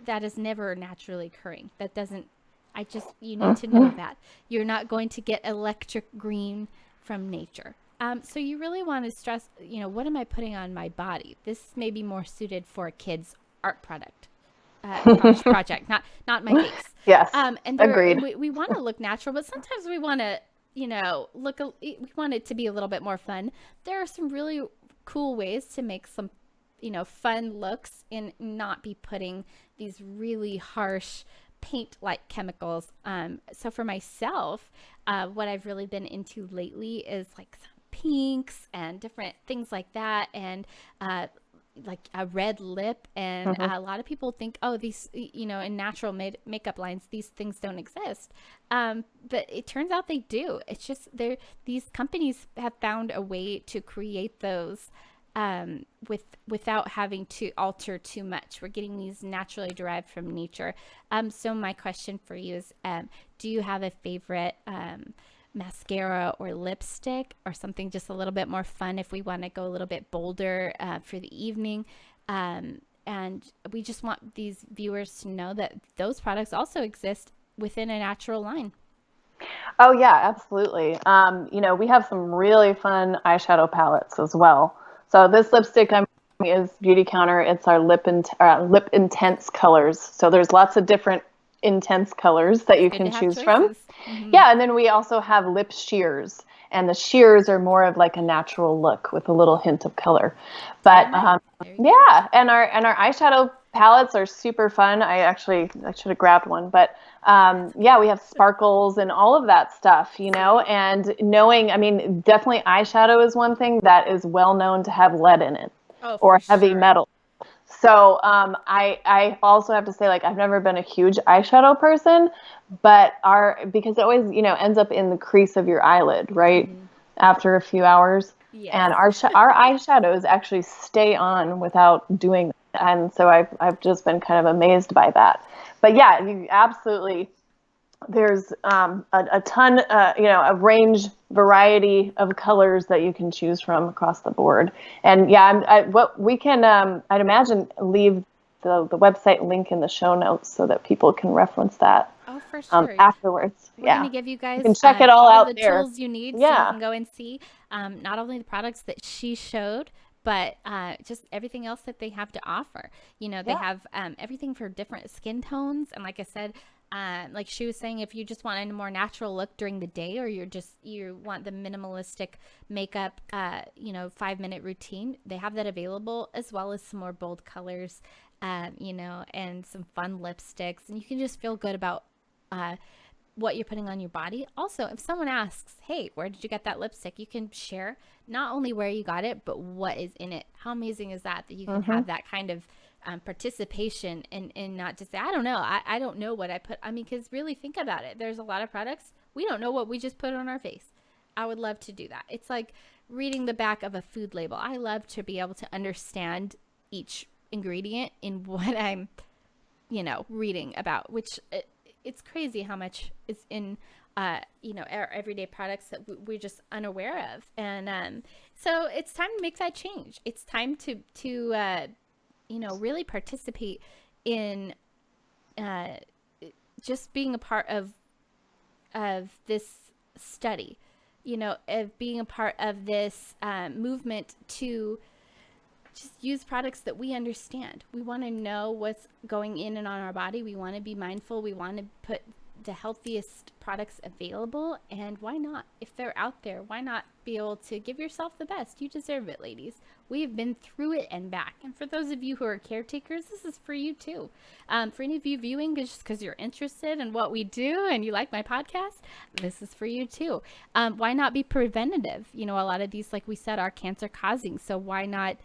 Speaker 2: that is never naturally occurring. You need to know that. You're not going to get electric green from nature. So you really want to stress, what am I putting on my body? This may be more suited for a kid's art project, not my face.
Speaker 1: Yes,
Speaker 2: agreed. We want to look natural, but sometimes we want to, we want it to be a little bit more fun. There are some really cool ways to make some, fun looks and not be putting these really harsh paint-like chemicals. So for myself, what I've really been into lately is like some pinks and different things like that, and like a red lip. And a lot of people think, oh, these, in natural makeup lines, these things don't exist. But it turns out they do. It's just these companies have found a way to create those without having to alter too much. We're getting these naturally derived from nature. So my question for you is, do you have a favorite mascara or lipstick, or something just a little bit more fun if we want to go a little bit bolder for the evening? And we just want these viewers to know that those products also exist within a natural line.
Speaker 1: Oh yeah, absolutely. We have some really fun eyeshadow palettes as well. So this lipstick is Beauty Counter. It's our lip intense colors. So there's lots of different intense colors that you can choose from. Mm-hmm. Yeah, and then we also have lip sheers, and the sheers are more of like a natural look with a little hint of color. But yeah, and our eyeshadow palettes are super fun. I should have grabbed one, but yeah, we have sparkles and all of that stuff, and knowing, definitely eyeshadow is one thing that is well known to have lead in it, or heavy metal. So I also have to say, like, I've never been a huge eyeshadow person, but because it always, ends up in the crease of your eyelid, right? Mm-hmm. After a few hours. Yes. And our eyeshadows actually stay on without doing that. And so I've just been kind of amazed by that. But yeah, you absolutely, there's a ton, a range, variety of colors that you can choose from across the board. And yeah, what we can, I'd imagine, leave the website link in the show notes so that people can reference that.
Speaker 2: Oh, For sure.
Speaker 1: afterwards.
Speaker 2: We're going to give you
Speaker 1: You
Speaker 2: guys
Speaker 1: can check it all out
Speaker 2: the
Speaker 1: there.
Speaker 2: tools you need so you
Speaker 1: Yeah.
Speaker 2: can go and see not only the products that she showed, but just everything else that they have to offer. You know, they
Speaker 1: Yeah.
Speaker 2: have everything for different skin tones. And like I said, like she was saying, if you just want a more natural look during the day, or you want the minimalistic makeup, 5-minute routine, they have that available, as well as some more bold colors, and some fun lipsticks. And you can just feel good about what you're putting on your body. Also, if someone asks, hey, where did you get that lipstick? You can share not only where you got it, but what is in it. How amazing is that you can have that kind of participation and not just say, I don't know. I don't know what I put. I mean, because really think about it. There's a lot of products. We don't know what we just put on our face. I would love to do that. It's like reading the back of a food label. I love to be able to understand each ingredient in what I'm, reading about, which it's crazy how much is in our everyday products that we're just unaware of. And so it's time to make that change. It's time to really participate in just being a part of this study, of being a part of this movement to just use products that we understand. We want to know what's going in and on our body. We want to be mindful. We want to put the healthiest products available. And why not? If they're out there, why not be able to give yourself the best? You deserve it, ladies. We've been through it and back. And for those of you who are caretakers, this is for you too. For any of you viewing just because you're interested in what we do and you like my podcast, this is for you too. Why not be preventative? A lot of these, like we said, are cancer causing. So why not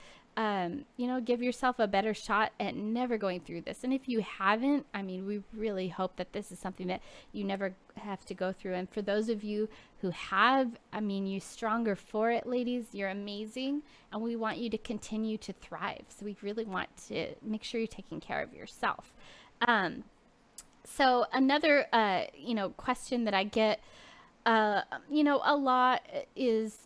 Speaker 2: give yourself a better shot at never going through this. And if you haven't, I mean, we really hope that this is something that you never have to go through. And for those of you who have, I mean, you're stronger for it, ladies. You're amazing. And we want you to continue to thrive. So we really want to make sure you're taking care of yourself. So another, question that I get a lot is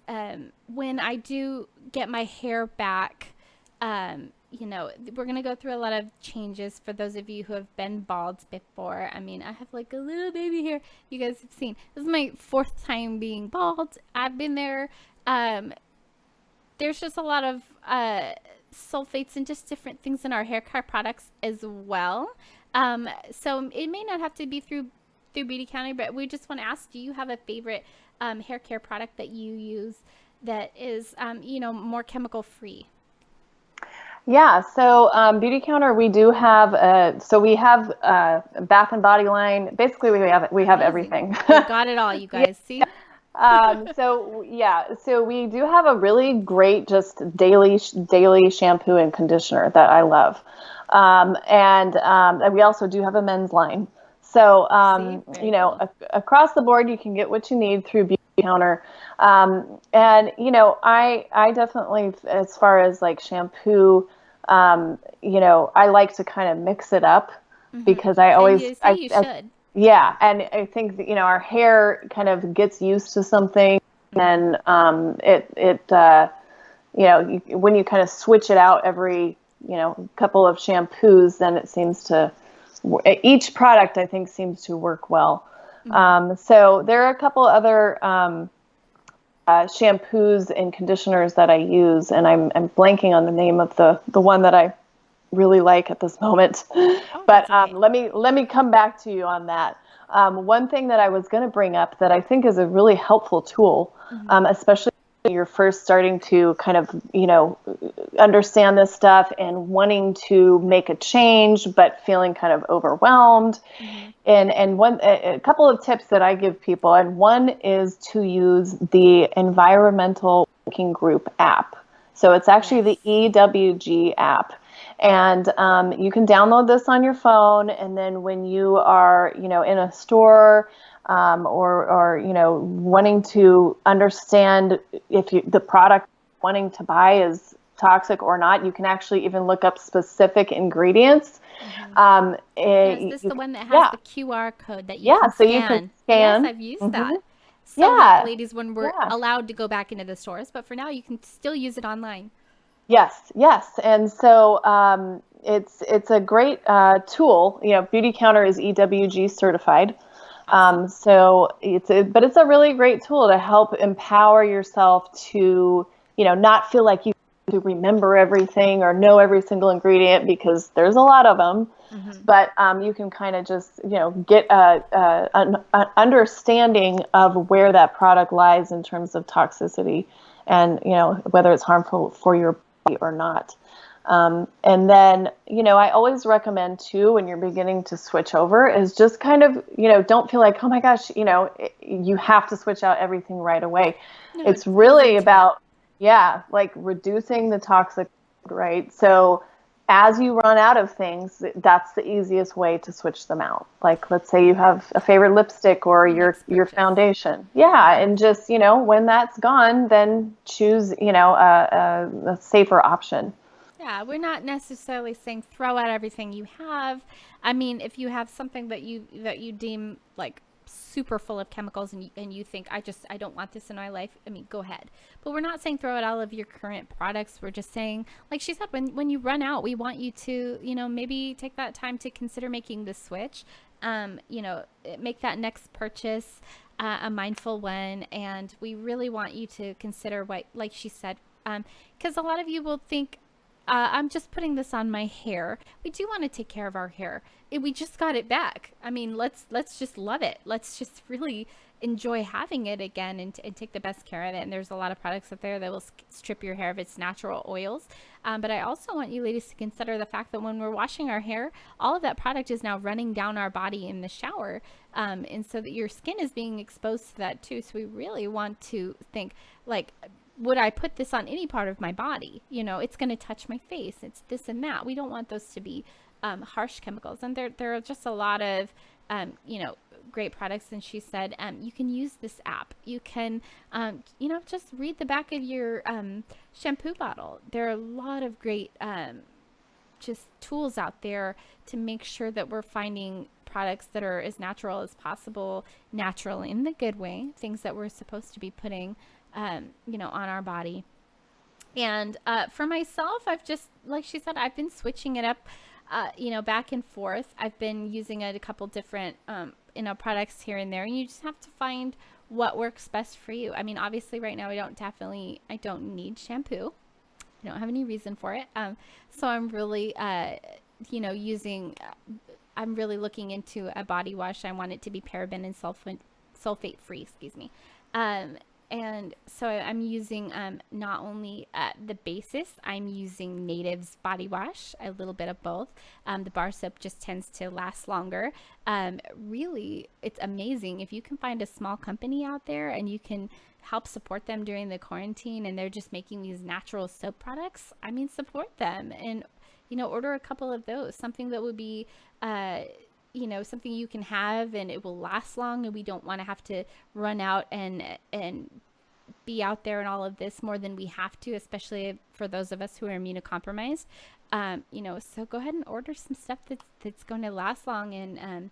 Speaker 2: when I do get my hair back, we're going to go through a lot of changes for those of you who have been bald before. I mean, I have like a little baby hair. You guys have seen. This is my 4th time being bald. I've been there. There's just a lot of sulfates and just different things in our hair care products as well. So it may not have to be through Beauty Counter, but we just want to ask, do you have a favorite hair care product that you use that is, more chemical free?
Speaker 1: Yeah, so Beauty Counter, we do have we have Bath and Body line. Basically, we have everything.
Speaker 2: We've got it all, you guys. See.
Speaker 1: So we do have a really great just daily shampoo and conditioner that I love, and we also do have a men's line. So cool. Across the board, you can get what you need through Beauty Counter. I definitely, as far as like shampoo, I like to kind of mix it up because I always,
Speaker 2: you should.
Speaker 1: Yeah. And I think that, our hair kind of gets used to something and when you kind of switch it out every, couple of shampoos, then it seems to, each product I think seems to work well. So there are a couple other shampoos and conditioners that I use, and I'm blanking on the name of the one that I really like at this moment. But
Speaker 2: okay.
Speaker 1: let me come back to you on that. One thing that I was going to bring up that I think is a really helpful tool, especially when you're first starting to kind of understand this stuff and wanting to make a change but feeling kind of overwhelmed. And a couple of tips that I give people, and one is to use the Environmental Working Group app. So it's actually the EWG app. And you can download this on your phone, and then when you are, in a store or wanting to understand if the product you're wanting to buy is toxic or not, you can actually even look up specific ingredients.
Speaker 2: Is this the one that has the QR code that you can scan?
Speaker 1: You can scan.
Speaker 2: Yes, I've used that. So ladies, when we're allowed to go back into the stores, but for now you can still use it online.
Speaker 1: Yes. And so it's a great tool. Beauty Counter is EWG certified. So but it's a really great tool to help empower yourself to, not feel like you have to remember everything or know every single ingredient, because there's a lot of them. But you can kind of just, get an understanding of where that product lies in terms of toxicity, and, whether it's harmful for your body or not. And then, I always recommend too, when you're beginning to switch over, is just kind of, don't feel like, oh my gosh, you have to switch out everything right away.
Speaker 2: No,
Speaker 1: It's
Speaker 2: easy
Speaker 1: really
Speaker 2: to.
Speaker 1: about, like reducing the toxic, right? So as you run out of things, that's the easiest way to switch them out. Like, let's say you have a favorite lipstick or your
Speaker 2: Purchase.
Speaker 1: foundation. Yeah. And just, when that's gone, then choose, a safer option.
Speaker 2: Yeah, we're not necessarily saying throw out everything you have. I mean, if you have something that you deem like super full of chemicals, and you think I don't want this in my life, I mean, go ahead. But we're not saying throw out all of your current products. We're just saying, like she said, when you run out, we want you to, maybe take that time to consider making the switch. Make that next purchase a mindful one, and we really want you to consider what, like she said, because a lot of you will think, I'm just putting this on my hair. We do want to take care of our hair. We just got it back. I mean, let's just love it. Let's just really enjoy having it again, and take the best care of it. And there's a lot of products out there that will strip your hair of its natural oils. But I also want you ladies to consider the fact that when we're washing our hair, all of that product is now running down our body in the shower. And so that your skin is being exposed to that too. So we really want to think, like, would I put this on any part of my body? It's going to touch my face. It's this and that. We don't want those to be harsh chemicals. And there are just a lot of, great products. And she said, you can use this app. You can, just read the back of your shampoo bottle. There are a lot of great just tools out there to make sure that we're finding products that are as natural as possible, natural in the good way, things that we're supposed to be putting on our body. And for myself, I've just, like she said, I've been switching it up, back and forth. I've been using a couple different, products here and there, and you just have to find what works best for you. I mean, obviously right now I don't need shampoo. I don't have any reason for it. So I'm really, I'm really looking into a body wash. I want it to be paraben and sulfate free, excuse me. And so I'm using not only the basis, I'm using Native's body wash, a little bit of both. The bar soap just tends to last longer. Really, it's amazing if you can find a small company out there and you can help support them during the quarantine, and they're just making these natural soap products. I mean, support them and, order a couple of those. Something that would be something you can have and it will last long, and we don't want to have to run out and be out there and all of this more than we have to, especially for those of us who are immunocompromised. So go ahead and order some stuff that's going to last long and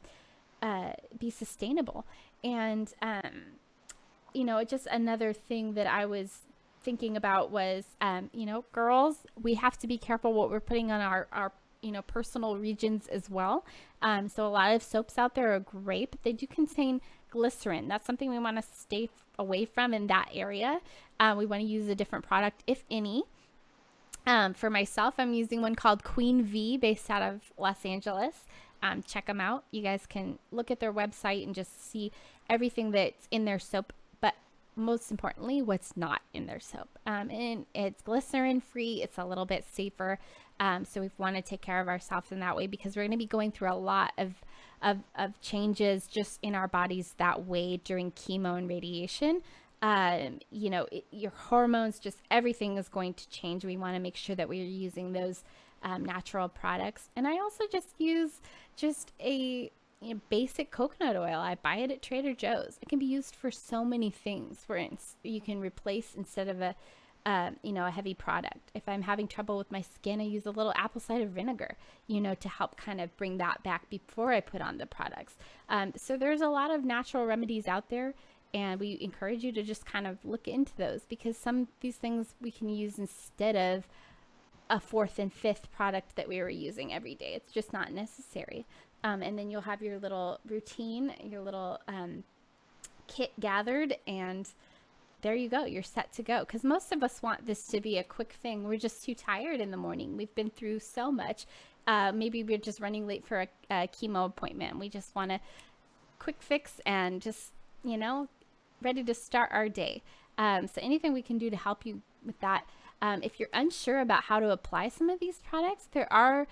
Speaker 2: be sustainable. And just another thing that I was thinking about was, girls, we have to be careful what we're putting on our personal regions as well. So a lot of soaps out there are great, but they do contain glycerin. That's something we want to stay away from in that area. We want to use a different product, if any. For myself, I'm using one called Queen V, based out of Los Angeles. Check them out. You guys can look at their website and just see everything that's in their soap, but most importantly, what's not in their soap. And it's glycerin free. It's a little bit safer. So we want to take care of ourselves in that way, because we're going to be going through a lot of changes just in our bodies that way during chemo and radiation. Your hormones, just everything is going to change. We want to make sure that we're using those natural products. And I also just use a basic coconut oil. I buy it at Trader Joe's. It can be used for so many things. For instance, you can replace, instead of a heavy product. If I'm having trouble with my skin, I use a little apple cider vinegar, to help kind of bring that back before I put on the products. So there's a lot of natural remedies out there, and we encourage you to just kind of look into those, because some of these things we can use instead of a fourth and fifth product that we were using every day. It's just not necessary. And then you'll have your little routine, your little kit gathered, and there you go. You're set to go. Because most of us want this to be a quick thing. We're just too tired in the morning. We've been through so much. Maybe we're just running late for a chemo appointment. We just want a quick fix and just, ready to start our day. So anything we can do to help you with that. If you're unsure about how to apply some of these products, there are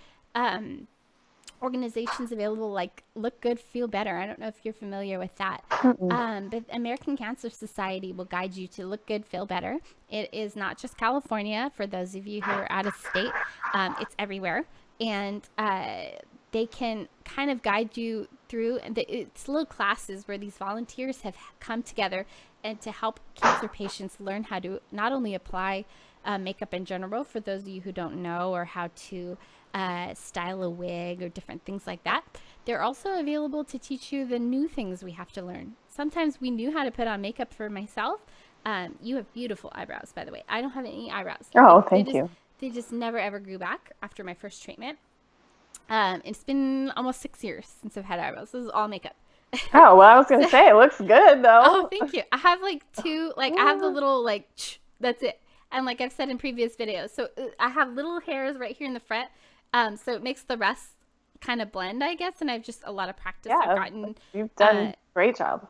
Speaker 2: organizations available like Look Good, Feel Better. I don't know if you're familiar with that. But American Cancer Society will guide you to Look Good, Feel Better. It is not just California. For those of you who are out of state, it's everywhere. And they can kind of guide you through. It's little classes where these volunteers have come together and to help cancer patients learn how to not only apply makeup in general, for those of you who don't know, or how to style a wig or different things like that. They're also available to teach you the new things we have to learn. Sometimes we knew how to put on makeup for myself. You have beautiful eyebrows, by the way. I don't have any eyebrows.
Speaker 1: Oh, thank you.
Speaker 2: They just never ever grew back after my first treatment. It's been almost 6 years since I've had eyebrows. This is all makeup.
Speaker 1: Oh, well, I was going to say, it looks good though.
Speaker 2: Oh, thank you. I have like two, I have the little that's it. And like I've said in previous videos, so I have little hairs right here in the front. So it makes the rest kind of blend, I guess. And I've just a lot of practice.
Speaker 1: Yeah, you've done a great job.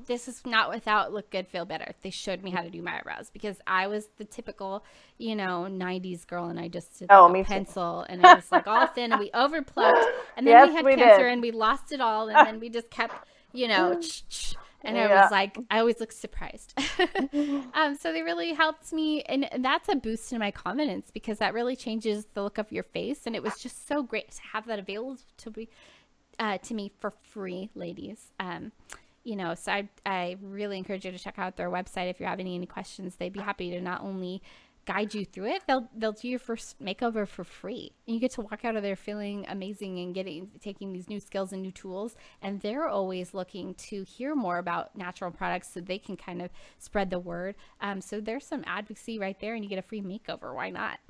Speaker 2: This is not without Look Good, Feel Better. They showed me how to do my eyebrows because I was the typical, 90s girl, and I just did a pencil too. And it was like all thin, and we overplucked, and then we had cancer, and we lost it all, and then we just kept, and I was like, I always look surprised. So they really helped me, and that's a boost in my confidence because that really changes the look of your face, and it was just so great to have that available to me for free, ladies. So I really encourage you to check out their website if you're having any questions. They'd be happy to not only guide you through it, they'll do your first makeover for free. And you get to walk out of there feeling amazing and taking these new skills and new tools. And they're always looking to hear more about natural products so they can kind of spread the word. So there's some advocacy right there, and you get a free makeover. Why not?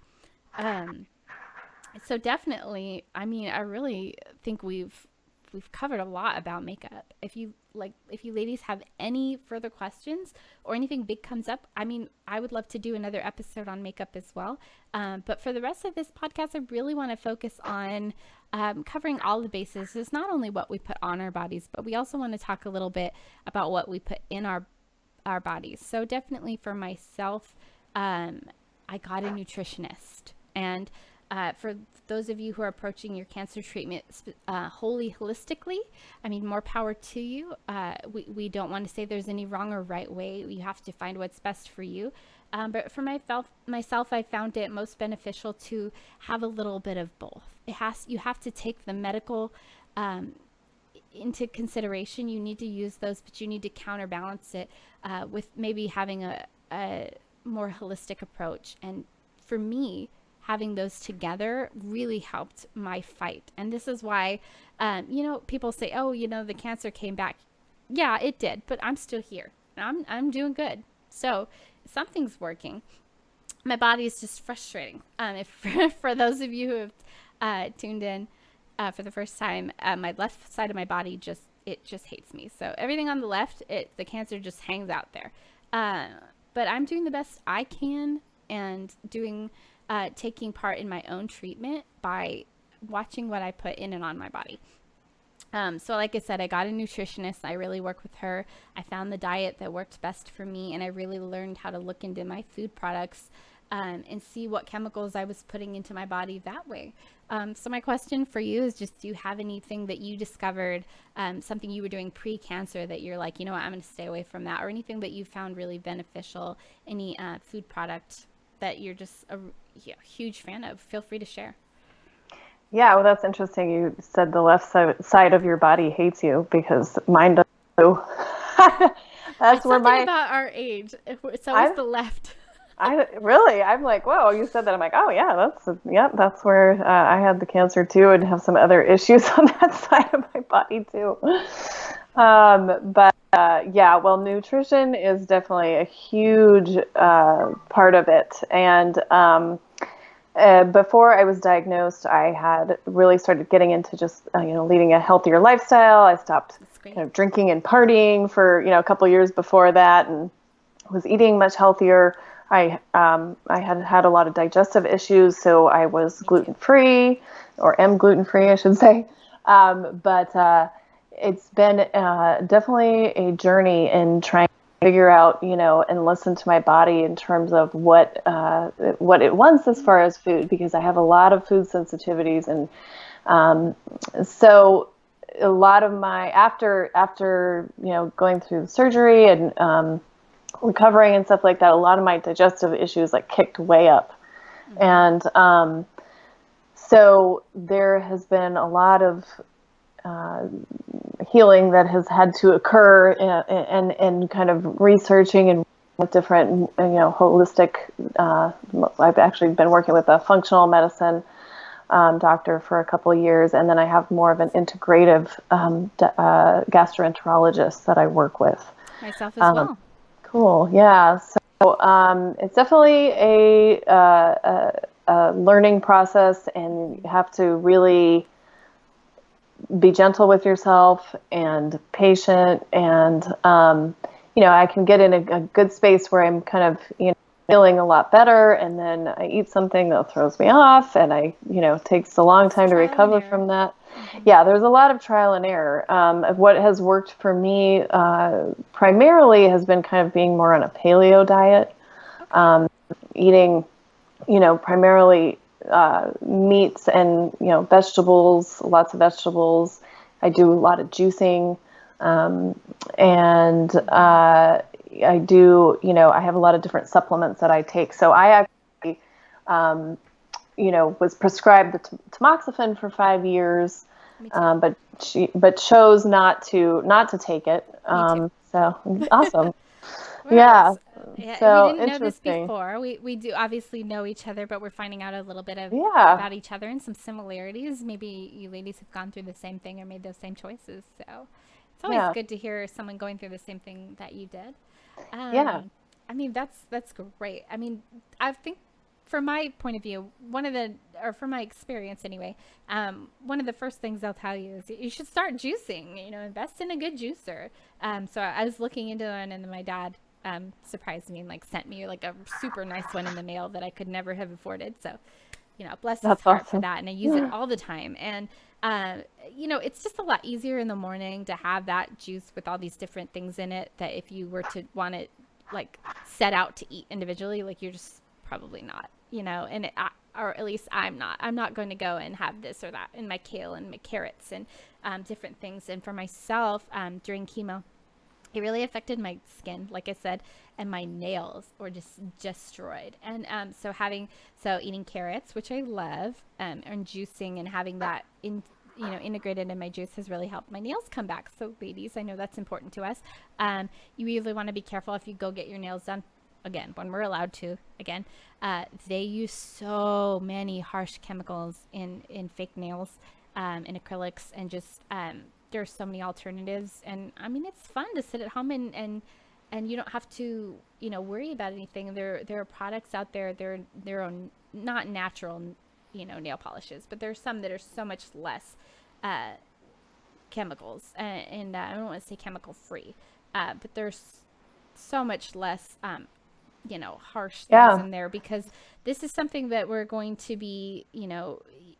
Speaker 2: So definitely, I really think we've covered a lot about makeup. If you ladies have any further questions or anything big comes up, I would love to do another episode on makeup as well. But for the rest of this podcast, I really want to focus on covering all the bases. It's not only what we put on our bodies, but we also want to talk a little bit about what we put in our bodies. So definitely for myself, I got a nutritionist, and for those of you who are approaching your cancer treatment wholly holistically, more power to you. We don't want to say there's any wrong or right way. You have to find what's best for you. But for myself, I found it most beneficial to have a little bit of both. You have to take the medical into consideration. You need to use those, but you need to counterbalance it with maybe having a more holistic approach. And for me, having those together really helped my fight. And this is why, people say, oh, the cancer came back. Yeah, it did, but I'm still here. I'm doing good. So something's working. My body is just frustrating. For those of you who have tuned in for the first time, my left side of my body just hates me. So everything on the left, the cancer just hangs out there. But I'm doing the best I can and taking part in my own treatment by watching what I put in and on my body. So like I said, I got a nutritionist. I really work with her. I found the diet that worked best for me, and I really learned how to look into my food products and see what chemicals I was putting into my body that way. So my question for you is just, do you have anything that you discovered, something you were doing pre-cancer that you're like, I'm going to stay away from that, or anything that you found really beneficial, any food product that you're just a huge fan of? Feel free to share.
Speaker 1: Yeah, well, that's interesting. You said the left side of your body hates you, because mine does too. That's where
Speaker 2: about our age. It's always the left.
Speaker 1: I'm like, whoa, you said that. I'm like, oh yeah, that's where I had the cancer too, and have some other issues on that side of my body too. Well, nutrition is definitely a huge part of it. And before I was diagnosed, I had really started getting into just, leading a healthier lifestyle. I stopped
Speaker 2: That's great.
Speaker 1: kind of drinking and partying for, a couple years before that, and was eating much healthier. I had a lot of digestive issues, so I was gluten free, or am gluten free, I should say. But it's been definitely a journey in trying to figure out, and listen to my body in terms of what it wants as far as food, because I have a lot of food sensitivities, and so a lot of my after going through the surgery and recovering and stuff like that, a lot of my digestive issues like kicked way up. And so there has been a lot of healing that has had to occur, and kind of researching and with different, holistic. I've actually been working with a functional medicine doctor for a couple of years, and then I have more of an integrative gastroenterologist that I work with.
Speaker 2: Myself as well.
Speaker 1: Cool. Yeah. So it's definitely a learning process, and you have to really be gentle with yourself and patient. And, I can get in a good space where I'm kind of, feeling a lot better, and then I eat something that throws me off, and it takes a long time to recover from that. Yeah, there's a lot of trial and error. What has worked for me primarily has been kind of being more on a paleo diet, eating, primarily meats and, vegetables, lots of vegetables. I do a lot of juicing, and I do, I have a lot of different supplements that I take. So I actually, was prescribed the tamoxifen for 5 years, but chose not to take it. So awesome. Yeah. So
Speaker 2: we didn't know this
Speaker 1: interesting.
Speaker 2: before. We do obviously know each other, but we're finding out a little bit
Speaker 1: Yeah.
Speaker 2: about each other and some similarities. Maybe you ladies have gone through the same thing or made those same choices. So it's always
Speaker 1: Yeah.
Speaker 2: good to hear someone going through the same thing that you did.
Speaker 1: Yeah.
Speaker 2: I mean, that's great. I mean, I think from my point of view, from my experience anyway, one of the first things I'll tell you is you should start juicing. Invest in a good juicer. So I was looking into one, and then my dad surprised me and like sent me like a super nice one in the mail that I could never have afforded. So, bless his
Speaker 1: That's
Speaker 2: heart for
Speaker 1: awesome.
Speaker 2: that, and I use it all the time. And it's just a lot easier in the morning to have that juice with all these different things in it that if you were to want to like set out to eat individually, like you're just probably not, or at least I'm not going to go and have this or that in my kale and my carrots and different things. And for myself, during chemo, it really affected my skin, like I said, and my nails were just destroyed. And so eating carrots, which I love, and juicing and having that integrated in my juice has really helped my nails come back. So ladies, I know that's important to us. You really want to be careful if you go get your nails done. Again, when we're allowed to, they use so many harsh chemicals in fake nails, in acrylics, and just there's so many alternatives. And I mean, it's fun to sit at home and you don't have to worry about anything. There are products out there. They're own, not natural nail polishes, but there's some that are so much less chemicals, and I don't want to say chemical free, but there's so much less harsh things in there, because this is something that we're going to be,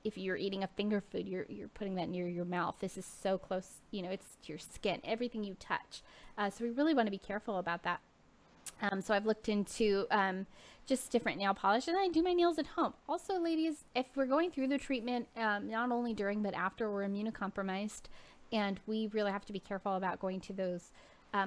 Speaker 2: if you're eating a finger food, you're putting that near your mouth. This is so close, it's to your skin, everything you touch. So we really want to be careful about that. So I've looked into just different nail polish, and I do my nails at home. Also, ladies, if we're going through the treatment, not only during but after, we're immunocompromised, and we really have to be careful about going to those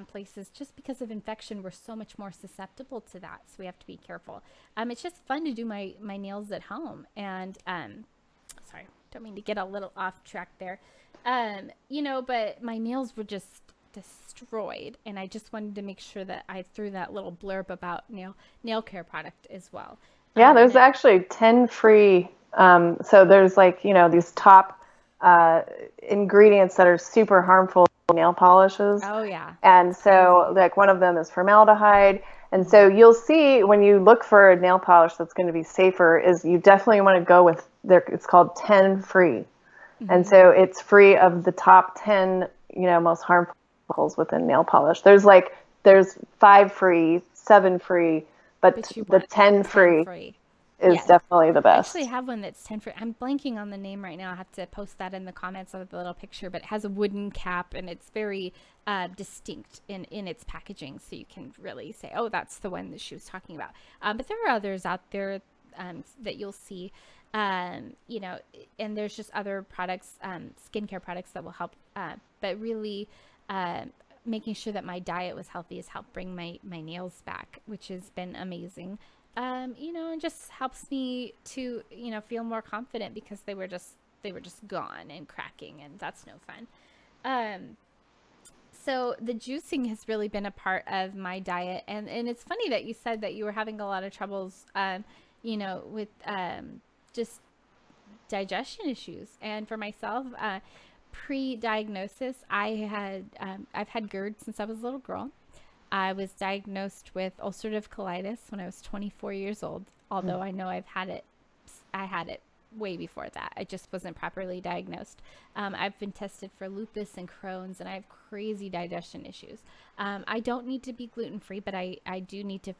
Speaker 2: places. Just because of infection, we're so much more susceptible to that, so we have to be careful. It's just fun to do my nails at home. And sorry, don't mean to get a little off track there. But my nails were just destroyed, and I just wanted to make sure that I threw that little blurb about nail care product as well.
Speaker 1: Yeah, there's actually 10 free. So there's these top ingredients that are super harmful to nail polishes.
Speaker 2: Oh yeah.
Speaker 1: And so like one of them is formaldehyde, And so you'll see when you look for a nail polish that's going to be safer is you definitely want to go with it's called 10 free. And so it's free of the top 10, most harmful chemicals within nail polish. There's 5 free, 7 free, but the 10 free is
Speaker 2: Yes.
Speaker 1: definitely the
Speaker 2: I
Speaker 1: best.
Speaker 2: actually have one that's 10 free. I'm blanking on the name right now. I have to post that in the comments of the little picture, but it has a wooden cap and it's very distinct in its packaging. So you can really say, oh, that's the one that she was talking about. But there are others out there that you'll see, and there's just other products, skincare products that will help. But really, making sure that my diet was healthy has helped bring my nails back, which has been amazing. And just helps me to, feel more confident because they were just gone and cracking, and that's no fun. So the juicing has really been a part of my diet, and it's funny that you said that you were having a lot of troubles, with just digestion issues. And for myself, pre-diagnosis, I've had GERD since I was a little girl. I was diagnosed with ulcerative colitis when I was 24 years old, although I know I had it way before that. I just wasn't properly diagnosed. I've been tested for lupus and Crohn's, and I have crazy digestion issues. I don't need to be gluten-free, but I do need to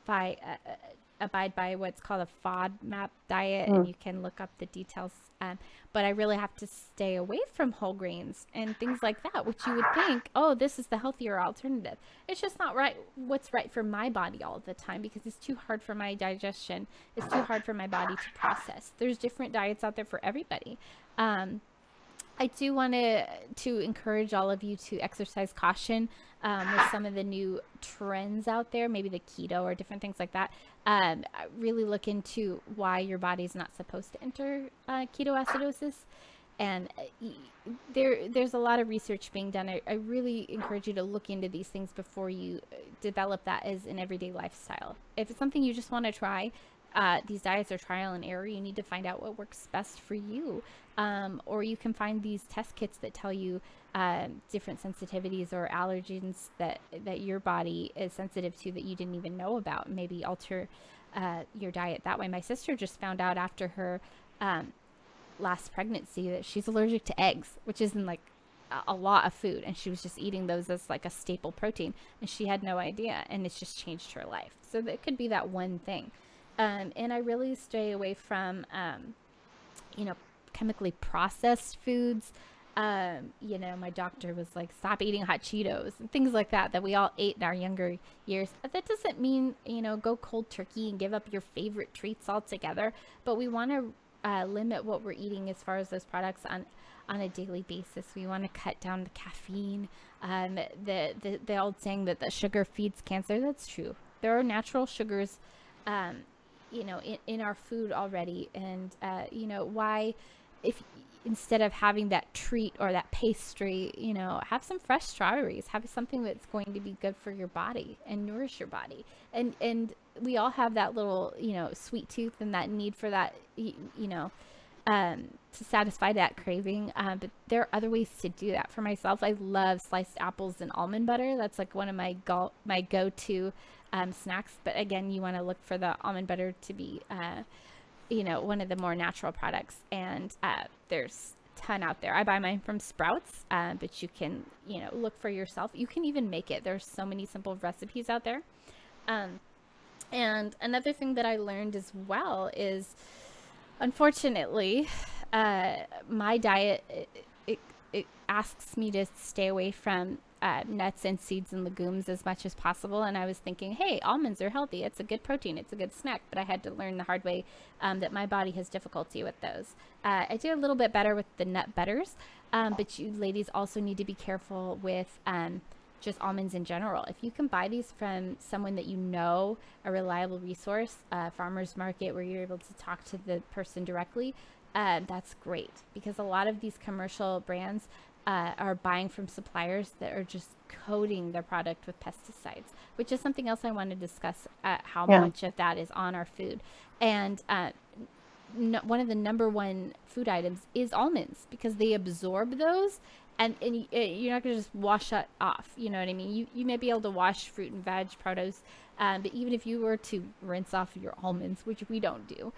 Speaker 2: fight, abide by what's called a FODMAP diet, and you can look up the details. But I really have to stay away from whole grains and things like that, which you would think, oh, this is the healthier alternative. It's just not what's right for my body all the time, because it's too hard for my digestion. It's too hard for my body to process. There's different diets out there for everybody. I do want to encourage all of you to exercise caution with some of the new trends out there, maybe the keto or different things like that. Really look into why your body's not supposed to enter ketoacidosis. And there's a lot of research being done. I really encourage you to look into these things before you develop that as an everyday lifestyle. If it's something you just want to try, these diets are trial and error. You need to find out what works best for you. Or you can find these test kits that tell you different sensitivities or allergens that your body is sensitive to that you didn't even know about. Maybe alter your diet that way. My sister just found out after her last pregnancy that she's allergic to eggs, which isn't like a lot of food, and she was just eating those as like a staple protein, and she had no idea, and it's just changed her life. So that could be that one thing. And I really stay away from chemically processed foods. My doctor was like, stop eating hot Cheetos and things like that we all ate in our younger years. But that doesn't mean, go cold turkey and give up your favorite treats altogether. But we want to limit what we're eating as far as those products on a daily basis. We want to cut down the caffeine. The old saying that the sugar feeds cancer, that's true. There are natural sugars, in our food already. And, why, if instead of having that treat or that pastry, have some fresh strawberries, have something that's going to be good for your body and nourish your body. And we all have that little, sweet tooth and that need for that, to satisfy that craving. But there are other ways to do that. For myself, I love sliced apples and almond butter. That's like one of my go-to snacks. But again, you want to look for the almond butter to be, one of the more natural products. And there's a ton out there. I buy mine from Sprouts, but you can, look for yourself. You can even make it. There's so many simple recipes out there. And another thing that I learned as well is, unfortunately, my diet, it asks me to stay away from nuts and seeds and legumes as much as possible. And I was thinking, hey, almonds are healthy. It's a good protein. It's a good snack. But I had to learn the hard way that my body has difficulty with those. I do a little bit better with the nut butters. But you ladies also need to be careful with just almonds in general. If you can buy these from someone that a reliable resource, farmer's market, where you're able to talk to the person directly, that's great. Because a lot of these commercial brands are buying from suppliers that are just coating their product with pesticides, which is something else I want to discuss, how much of that is on our food. And one of the number one food items is almonds, because they absorb those you're not going to just wash that off. You know what I mean? You may be able to wash fruit and veg produce, but even if you were to rinse off your almonds, which we don't do,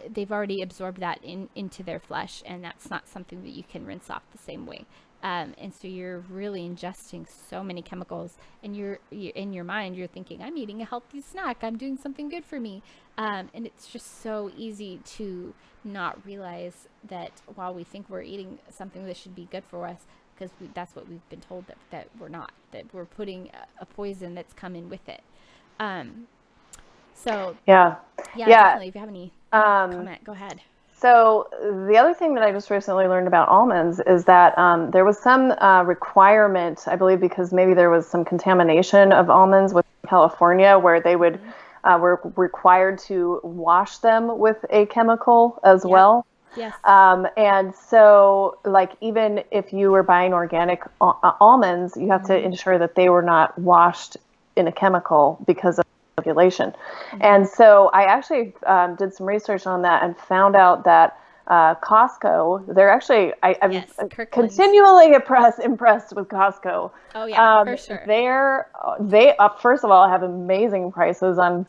Speaker 2: they've already absorbed that into their flesh, and that's not something that you can rinse off the same way. And so you're really ingesting so many chemicals, and you're in your mind, you're thinking, I'm eating a healthy snack, I'm doing something good for me. And it's just so easy to not realize that while we think we're eating something that should be good for us, because that's what we've been told that we're not, that we're putting a poison that's come in with it. So
Speaker 1: Yeah.
Speaker 2: definitely. If you have any comment, go ahead.
Speaker 1: So the other thing that I just recently learned about almonds is that there was some requirement, I believe, because maybe there was some contamination of almonds with California, where they would were required to wash them with a chemical as well.
Speaker 2: Yes.
Speaker 1: And so, like, even if you were buying organic almonds, you have to ensure that they were not washed in a chemical because of regulation. And so I actually did some research on that and found out that Costco, they're actually, I'm
Speaker 2: Yes, Kirkland's.
Speaker 1: continually impressed with Costco.
Speaker 2: Oh yeah, for sure.
Speaker 1: They first of all have amazing prices on,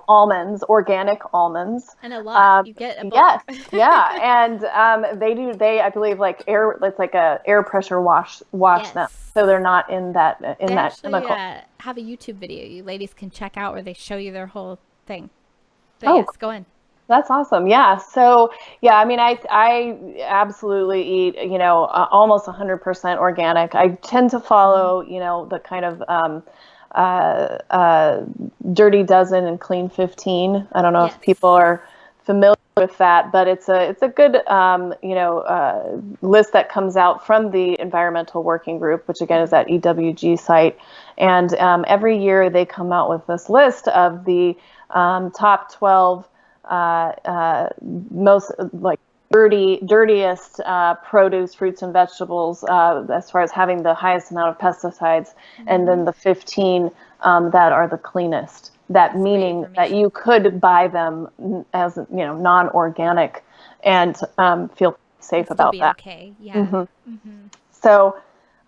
Speaker 1: almonds, organic almonds.
Speaker 2: And a lot. You get a bulk.
Speaker 1: Yes, yeah, and I believe, like, it's like a air pressure wash
Speaker 2: Yes.
Speaker 1: them, so they're not in that
Speaker 2: They
Speaker 1: that
Speaker 2: actually
Speaker 1: chemical.
Speaker 2: have a YouTube video you ladies can check out where they show you their whole thing. But
Speaker 1: Oh,
Speaker 2: yes, go on.
Speaker 1: That's awesome. Yeah. So, yeah, I mean, I absolutely eat, almost 100% organic. I tend to follow, the kind of Dirty Dozen and Clean 15. I don't know
Speaker 2: Yes.
Speaker 1: if people are familiar with that, but it's a good, list that comes out from the Environmental Working Group, which again is that EWG site. And every year they come out with this list of the top 12 most, like, dirtiest produce, fruits and vegetables, as far as having the highest amount of pesticides, and then the 15 that are the cleanest. That meaning that you could buy them as, non-organic and feel safe
Speaker 2: Still
Speaker 1: about
Speaker 2: be
Speaker 1: that.
Speaker 2: okay. Yeah.
Speaker 1: So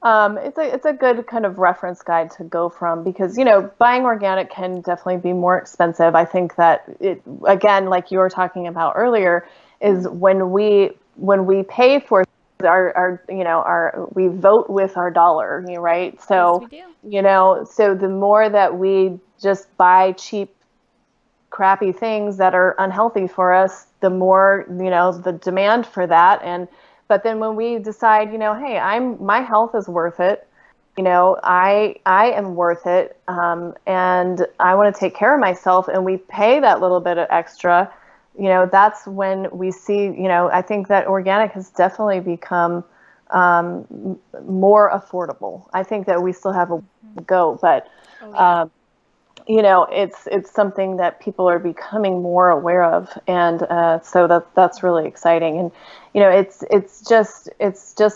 Speaker 1: it's a good kind of reference guide to go from, because, buying organic can definitely be more expensive. I think that it, again, like you were talking about earlier, is when we pay for we vote with our dollar, right? So,
Speaker 2: Yes, we do.
Speaker 1: So the more that we just buy cheap, crappy things that are unhealthy for us, the more, the demand for that. But then when we decide, hey, my health is worth it, I am worth it, and I want to take care of myself, and we pay that little bit of extra, that's when we see, I think that organic has definitely become more affordable. I think that we still have a way to go, but it's something that people are becoming more aware of, and so that's really exciting. And it's just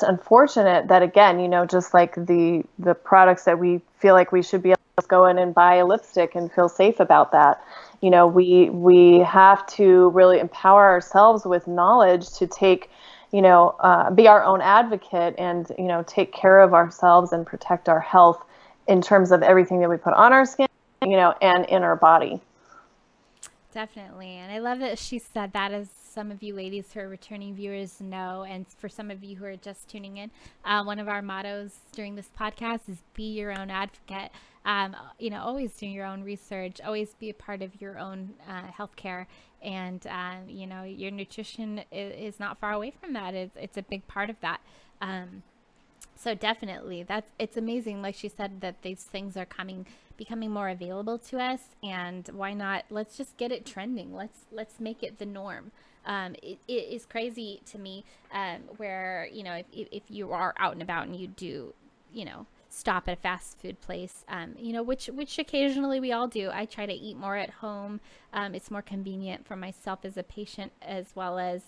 Speaker 1: unfortunate that, again, just like the products that we feel like we should be able to go in and buy a lipstick and feel safe about that. We have to really empower ourselves with knowledge to take, be our own advocate, and take care of ourselves and protect our health in terms of everything that we put on our skin, and in our body.
Speaker 2: Definitely. And I love that she said that, as some of you ladies who are returning viewers know. And for some of you who are just tuning in, one of our mottos during this podcast is be your own advocate. Always do your own research, always be a part of your own healthcare. And, your nutrition is not far away from that. It's a big part of that. So definitely, it's amazing, like she said, that these things are becoming more available to us, and why not? Let's just get it trending. Let's make it the norm. It is crazy to me, where if you are out and about and you do, stop at a fast food place, which occasionally we all do. I try to eat more at home. It's more convenient for myself as a patient, as well as,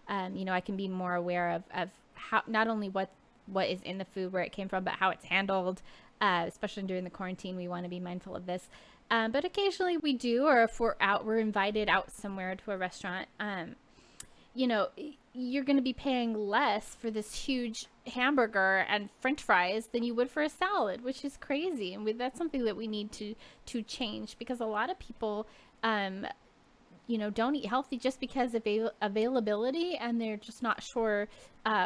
Speaker 2: I can be more aware of how, not only what is in the food, where it came from, but how it's handled. Especially during the quarantine, we want to be mindful of this. But occasionally we do, or if we're invited out somewhere to a restaurant, you're going to be paying less for this huge hamburger and french fries than you would for a salad, which is crazy. And that's something that we need to change, because a lot of people don't eat healthy just because of availability, and they're just not sure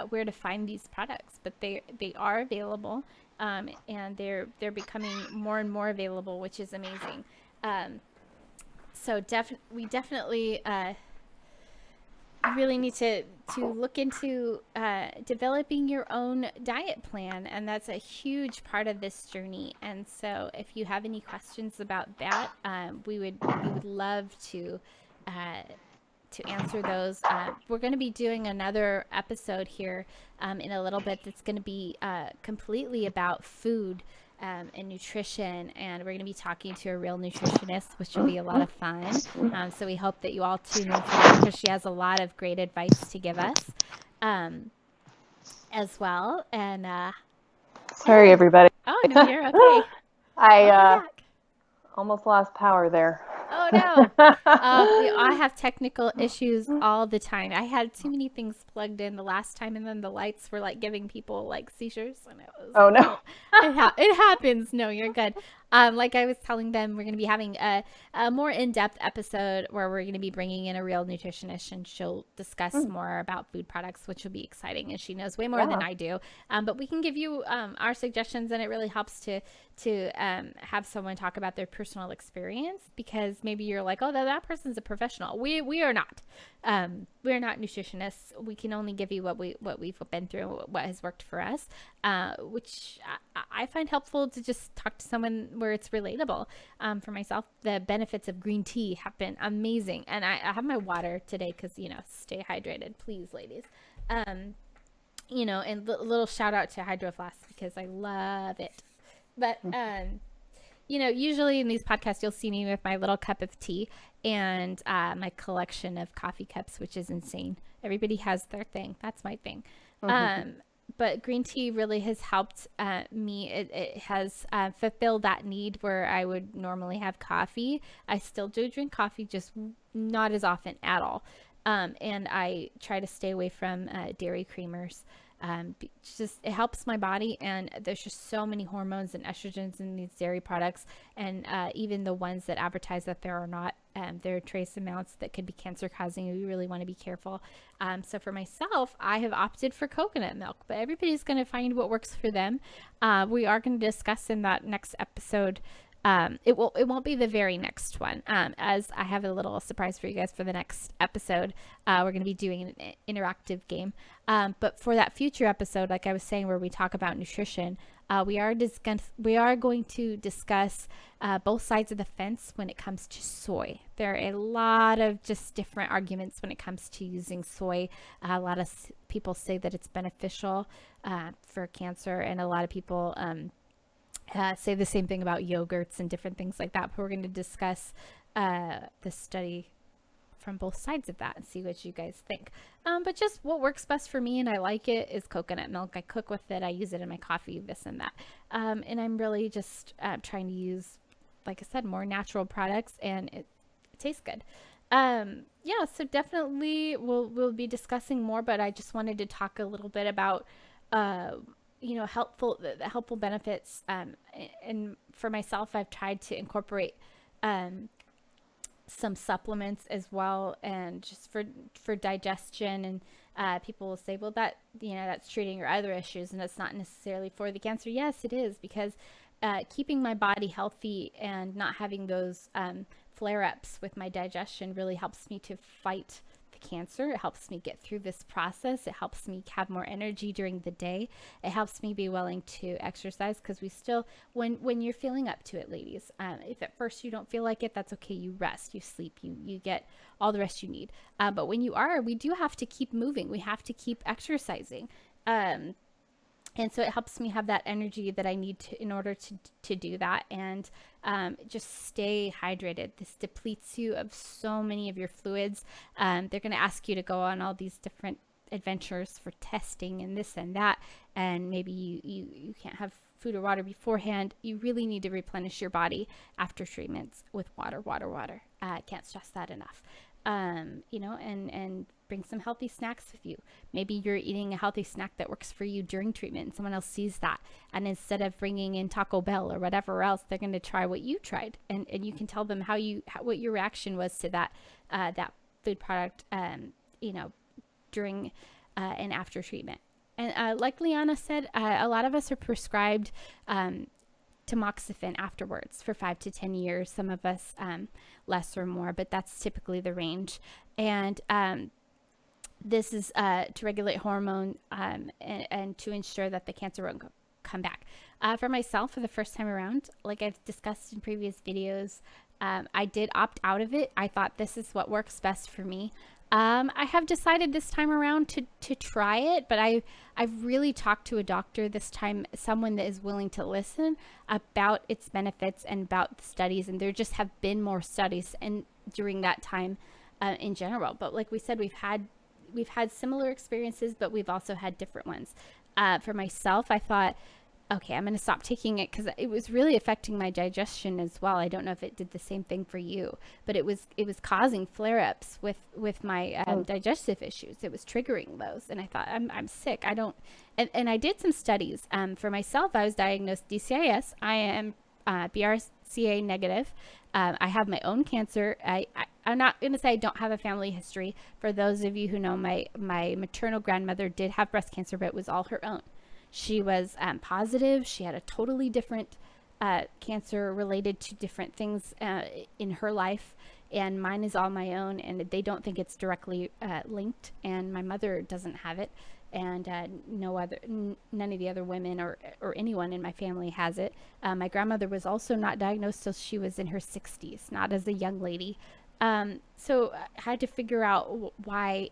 Speaker 2: where to find these products, but they are available, and they're becoming more and more available, which is amazing. So we definitely really need to look into developing your own diet plan, and that's a huge part of this journey. And so if you have any questions about that, we would love to answer those. We're going to be doing another episode here in a little bit that's going to be completely about food and nutrition, and we're going to be talking to a real nutritionist, which will be a lot of fun. So we hope that you all tune in for that, because she has a lot of great advice to give us as well. And
Speaker 1: sorry, everybody.
Speaker 2: Oh, no, you're okay.
Speaker 1: I almost lost power there.
Speaker 2: Oh no! I have technical issues all the time. I had too many things plugged in the last time, and then the lights were like giving people like seizures. And it was,
Speaker 1: oh no!
Speaker 2: It happens. No, you're good. Like I was telling them, we're going to be having a more in-depth episode where we're going to be bringing in a real nutritionist, and she'll discuss more about food products, which will be exciting. And she knows way more than I do. But we can give you our suggestions, and it really helps to have someone talk about their personal experience, because maybe you're like, oh, that person's a professional. We are not. We're not nutritionists. We can only give you what we've been through, what has worked for us, which I find helpful to just talk to someone where it's relatable. For myself, the benefits of green tea have been amazing, and I have my water today because stay hydrated, please, ladies. And little shout out to Hydro Flask, because I love it. But usually in these podcasts, you'll see me with my little cup of tea and my collection of coffee cups, which is insane. Everybody has their thing. That's my thing. But green tea really has helped me. It has fulfilled that need where I would normally have coffee. I still do drink coffee, just not as often at all. And I try to stay away from dairy creamers. It helps my body, and there's just so many hormones and estrogens in these dairy products, and even the ones that advertise that there are not, there are trace amounts that could be cancer causing. We really want to be careful. So for myself, I have opted for coconut milk, but everybody's going to find what works for them. We are going to discuss in that next episode. It won't be the very next one, as I have a little surprise for you guys for the next episode. We're going to be doing an interactive game. But for that future episode, like I was saying, where we talk about nutrition, we are going to discuss both sides of the fence when it comes to soy. There are a lot of just different arguments when it comes to using soy. A lot of people say that it's beneficial for cancer, and a lot of people say the same thing about yogurts and different things like that. But we're going to discuss the study from both sides of that and see what you guys think. But just what works best for me, and I like it, is coconut milk. I cook with it. I use it in my coffee, this and that. And I'm really just trying to use, like I said, more natural products, and it tastes good. So definitely we'll be discussing more, but I just wanted to talk a little bit about the helpful benefits. And for myself, I've tried to incorporate some supplements as well, and just for digestion. And people will say, well, that's treating your other issues, and it's not necessarily for the cancer. Yes, it is, because keeping my body healthy and not having those flare-ups with my digestion really helps me to fight the cancer. It helps me get through this process. It helps me have more energy during the day. It helps me be willing to exercise, because we still, when you're feeling up to it, ladies, if at first you don't feel like it, that's okay. You rest, you sleep, you get all the rest you need. But when we do have to keep moving. We have to keep exercising. And so it helps me have that energy that I need in order to do that, and just stay hydrated. This depletes you of so many of your fluids. They're going to ask you to go on all these different adventures for testing and this and that, and maybe you can't have food or water beforehand. You really need to replenish your body after treatments with water. Can't stress that enough. and bring some healthy snacks with you. Maybe you're eating a healthy snack that works for you during treatment and someone else sees that. And instead of bringing in Taco Bell or whatever else, they're going to try what you tried. And you can tell them what your reaction was to that food product, during and after treatment. And like Liana said, a lot of us are prescribed tamoxifen afterwards for 5 to 10 years. Some of us less or more, but that's typically the range. And this is to regulate hormone and to ensure that the cancer won't come back. For myself, for the first time around, like I've discussed in previous videos, I did opt out of it. I thought this is what works best for me. I have decided this time around to try it, but I've really talked to a doctor this time, someone that is willing to listen about its benefits and about the studies. And there just have been more studies and during that time in general. But like we said, we've had similar experiences, but we've also had different ones. For myself, I thought, okay, I'm going to stop taking it because it was really affecting my digestion as well. I don't know if it did the same thing for you, but it was causing flare-ups with my digestive issues. It was triggering those, and I thought, I'm sick. I don't, and I did some studies. For myself, I was diagnosed DCIS. I am BRCA negative. I have my own cancer. I'm not going to say I don't have a family history. For those of you who know, my maternal grandmother did have breast cancer, but it was all her own. She was positive. She had a totally different cancer related to different things in her life, and mine is all my own, and they don't think it's directly linked, and my mother doesn't have it, and none of the other women or anyone in my family has it. My grandmother was also not diagnosed till she was in her 60s, not as a young lady. So I had to figure out why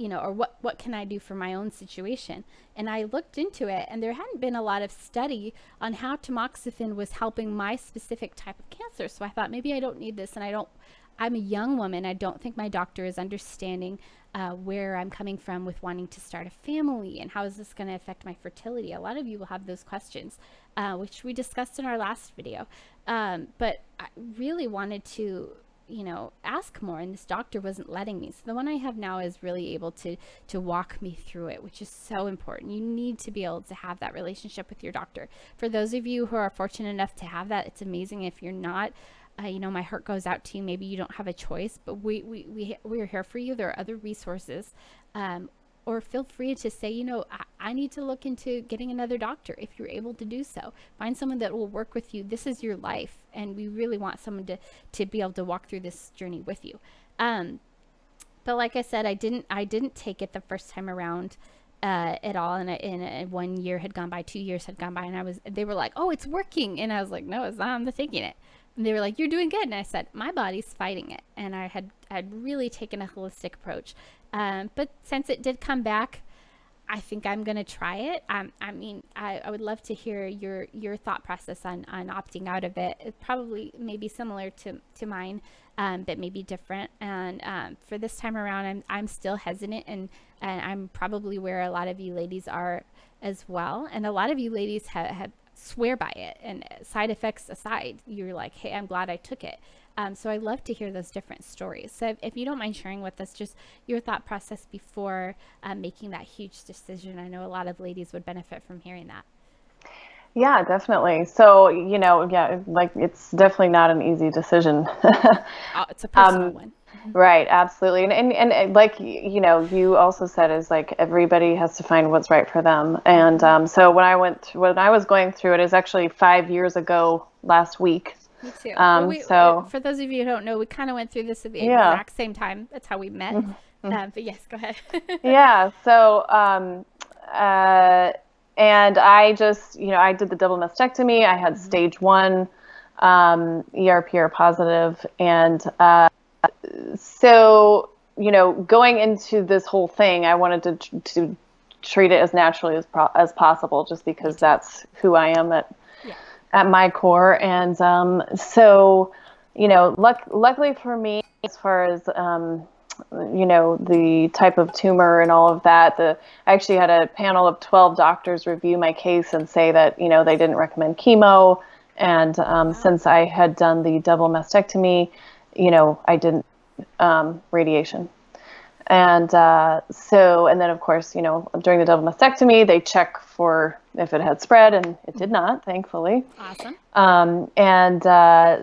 Speaker 2: or what can I do for my own situation? And I looked into it, and there hadn't been a lot of study on how tamoxifen was helping my specific type of cancer. So I thought, maybe I don't need this, and I'm a young woman. I don't think my doctor is understanding where I'm coming from with wanting to start a family, and how is this going to affect my fertility? A lot of you will have those questions, which we discussed in our last video. But I really wanted to ask more, and this doctor wasn't letting me. So the one I have now is really able to walk me through it, which is so important. You need to be able to have that relationship with your doctor. For those of you who are fortunate enough to have that, it's amazing. If you're not, my heart goes out to you. Maybe you don't have a choice, but we are here for you. There are other resources, or feel free to say, I need to look into getting another doctor if you're able to do so. Find someone that will work with you. This is your life, and we really want someone to be able to walk through this journey with you. But like I said, I didn't take it the first time around at all, and 1 year had gone by, 2 years had gone by, and they were like, oh, it's working, and I was like, no, it's not. I'm taking it. And they were like, you're doing good. And I said, my body's fighting it. And I had really taken a holistic approach. But since it did come back, I think I'm going to try it. I would love to hear your thought process on opting out of it. It probably maybe similar to mine, but maybe different. And for this time around, I'm still hesitant, and I'm probably where a lot of you ladies are as well. And a lot of you ladies have swear by it, and side effects aside, you're like, hey, I'm glad I took it. So I love to hear those different stories. So if you don't mind sharing with us just your thought process before making that huge decision, I know a lot of ladies would benefit from hearing that.
Speaker 1: Yeah, definitely. So, like it's definitely not an easy decision.
Speaker 2: It's a personal one.
Speaker 1: Right, absolutely. And like, you also said is like everybody has to find what's right for them. And so when I was going through it, is actually 5 years ago last week.
Speaker 2: Me too.
Speaker 1: So
Speaker 2: for those of you who don't know, we kind of went through this at the exact same time. That's how we met. But yes, go ahead.
Speaker 1: Yeah. So, and I just, I did the double mastectomy. I had stage 1, ER/PR positive. And, so, going into this whole thing, I wanted to treat it as naturally as possible, just because that's who I am at my core. And so, luckily for me, as far as, the type of tumor and all of that, I actually had a panel of 12 doctors review my case and say that, they didn't recommend chemo. And since I had done the double mastectomy, I didn't radiation. And and then of course, during the double mastectomy, they check for if it had spread, and it did not, thankfully.
Speaker 2: Awesome.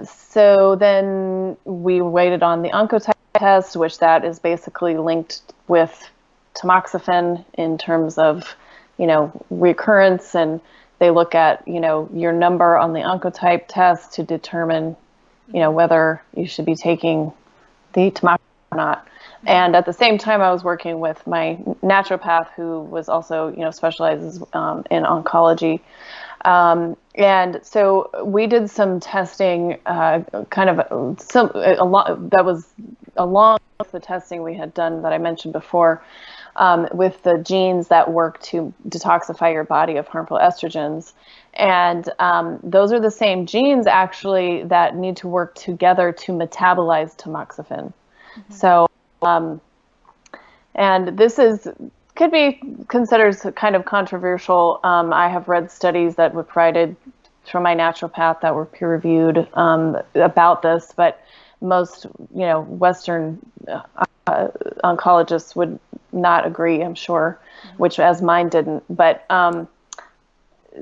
Speaker 1: So then we waited on the Oncotype test, which that is basically linked with tamoxifen in terms of, recurrence, and they look at, your number on the Oncotype test to determine, whether you should be taking the tamoxifen or not. And at the same time, I was working with my naturopath, who was also, specializes in oncology. And so we did some testing, that was along with the testing we had done that I mentioned before, with the genes that work to detoxify your body of harmful estrogens. And those are the same genes, actually, that need to work together to metabolize tamoxifen. So, and this could be considered kind of controversial. I have read studies that were provided from my naturopath that were peer-reviewed about this, but most, Western oncologists would not agree, I'm sure, which as mine didn't. But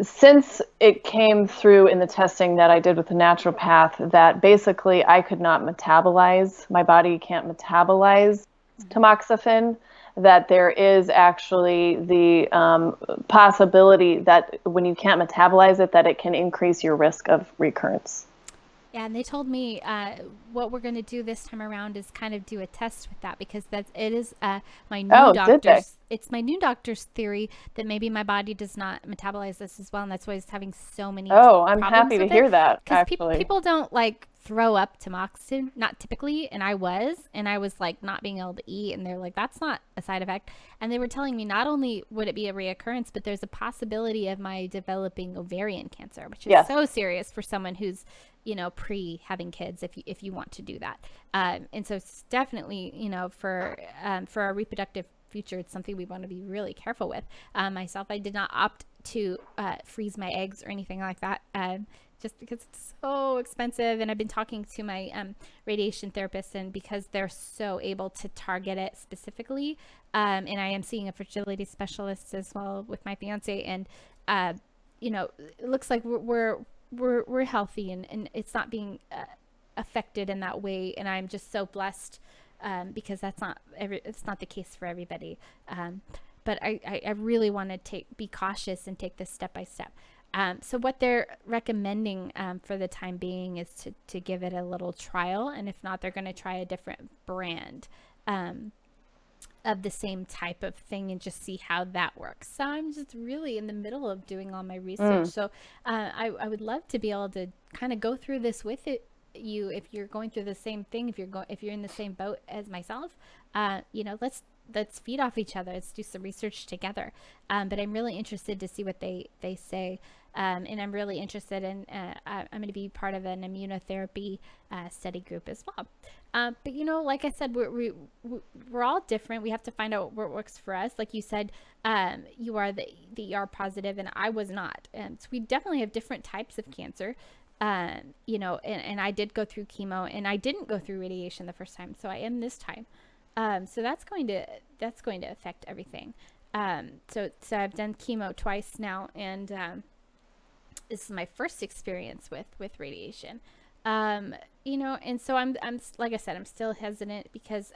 Speaker 1: since it came through in the testing that I did with the naturopath that basically I could not metabolize, my body can't metabolize tamoxifen, that there is actually the possibility that when you can't metabolize it, that it can increase your risk of recurrence.
Speaker 2: Yeah, and they told me what we're going to do this time around is kind of do a test with that, because it is my new doctor's. It's my new doctor's theory that maybe my body does not metabolize this as well, and that's why it's having so many.
Speaker 1: Oh, I'm happy to hear that.
Speaker 2: Because people don't like throw up tamoxifen, not typically, and I was like not being able to eat, and they're like, that's not a side effect. And they were telling me not only would it be a reoccurrence, but there's a possibility of my developing ovarian cancer, which is so serious for someone who's pre having kids, if you want to do that. And so it's definitely, for our reproductive future, it's something we want to be really careful with. Myself, I did not opt to freeze my eggs or anything like that, just because it's so expensive. And I've been talking to my radiation therapist, and because they're so able to target it specifically, and I am seeing a fertility specialist as well with my fiance, and it looks like we're healthy, and it's not being affected in that way. And I'm just so blessed, because it's not the case for everybody. But I really want to be cautious and take this step by step. So what they're recommending for the time being is to give it a little trial, and if not, they're going to try a different brand of the same type of thing and just see how that works. So I'm just really in the middle of doing all my research. So I would love to be able to kind of go through this with you if you're going through the same thing, if you're in the same boat as myself. Let's feed off each other. Let's do some research together. But I'm really interested to see what they say. And I'm really interested in, I'm going to be part of an immunotherapy study group as well. But like I said, we're all different. We have to find out what works for us. Like you said, you are the ER positive, and I was not. So we definitely have different types of cancer. And I did go through chemo, and I didn't go through radiation the first time. So I am this time. So that's going to affect everything. So I've done chemo twice now, and this is my first experience with radiation. And so I'm like I said, I'm still hesitant because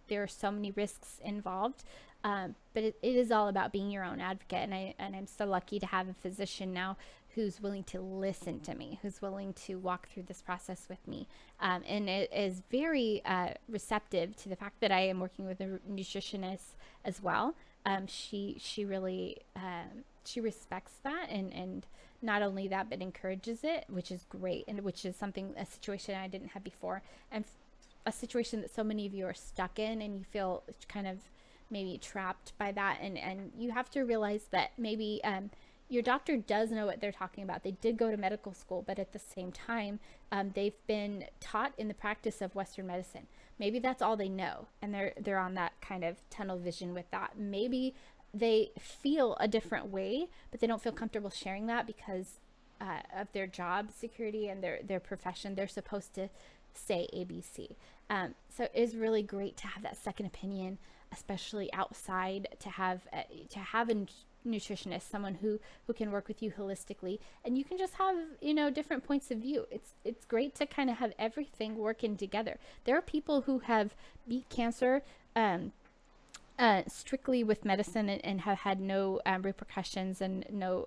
Speaker 2: there are so many risks involved. But it is all about being your own advocate, and I'm so lucky to have a physician now who's willing to listen to me, who's willing to walk through this process with me, and it is very receptive to the fact that I am working with a nutritionist as well. She really she respects that, and not only that, but encourages it, which is great, and which is a situation I didn't have before, and a situation that so many of you are stuck in, and you feel kind of maybe trapped by that, and you have to realize that maybe your doctor does know what they're talking about. They did go to medical school, but at the same time, they've been taught in the practice of Western medicine. Maybe that's all they know, and they're on that kind of tunnel vision with that. Maybe they feel a different way, but they don't feel comfortable sharing that because of their job security and their profession. They're supposed to say ABC. So it is really great to have that second opinion, especially outside, to have a nutritionist, someone who can work with you holistically, and you can just have, different points of view. It's great to kind of have everything working together. There are people who have beat cancer strictly with medicine, and have had no repercussions and no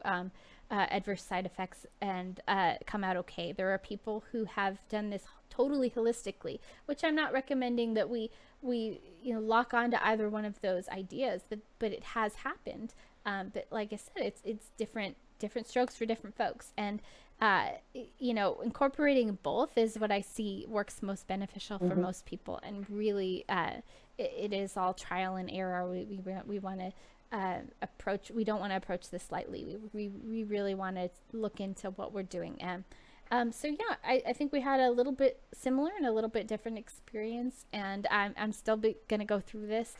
Speaker 2: adverse side effects, and come out okay. There are people who have done this totally holistically, which I'm not recommending that we lock on to either one of those ideas, but it has happened. But like I said, it's different strokes for different folks, and incorporating both is what I see works most beneficial for most people. And really, it is all trial and error. We want to we don't want to approach this lightly. We really want to look into what we're doing. So yeah, I think we had a little bit similar and a little bit different experience, and I'm still going to go through this,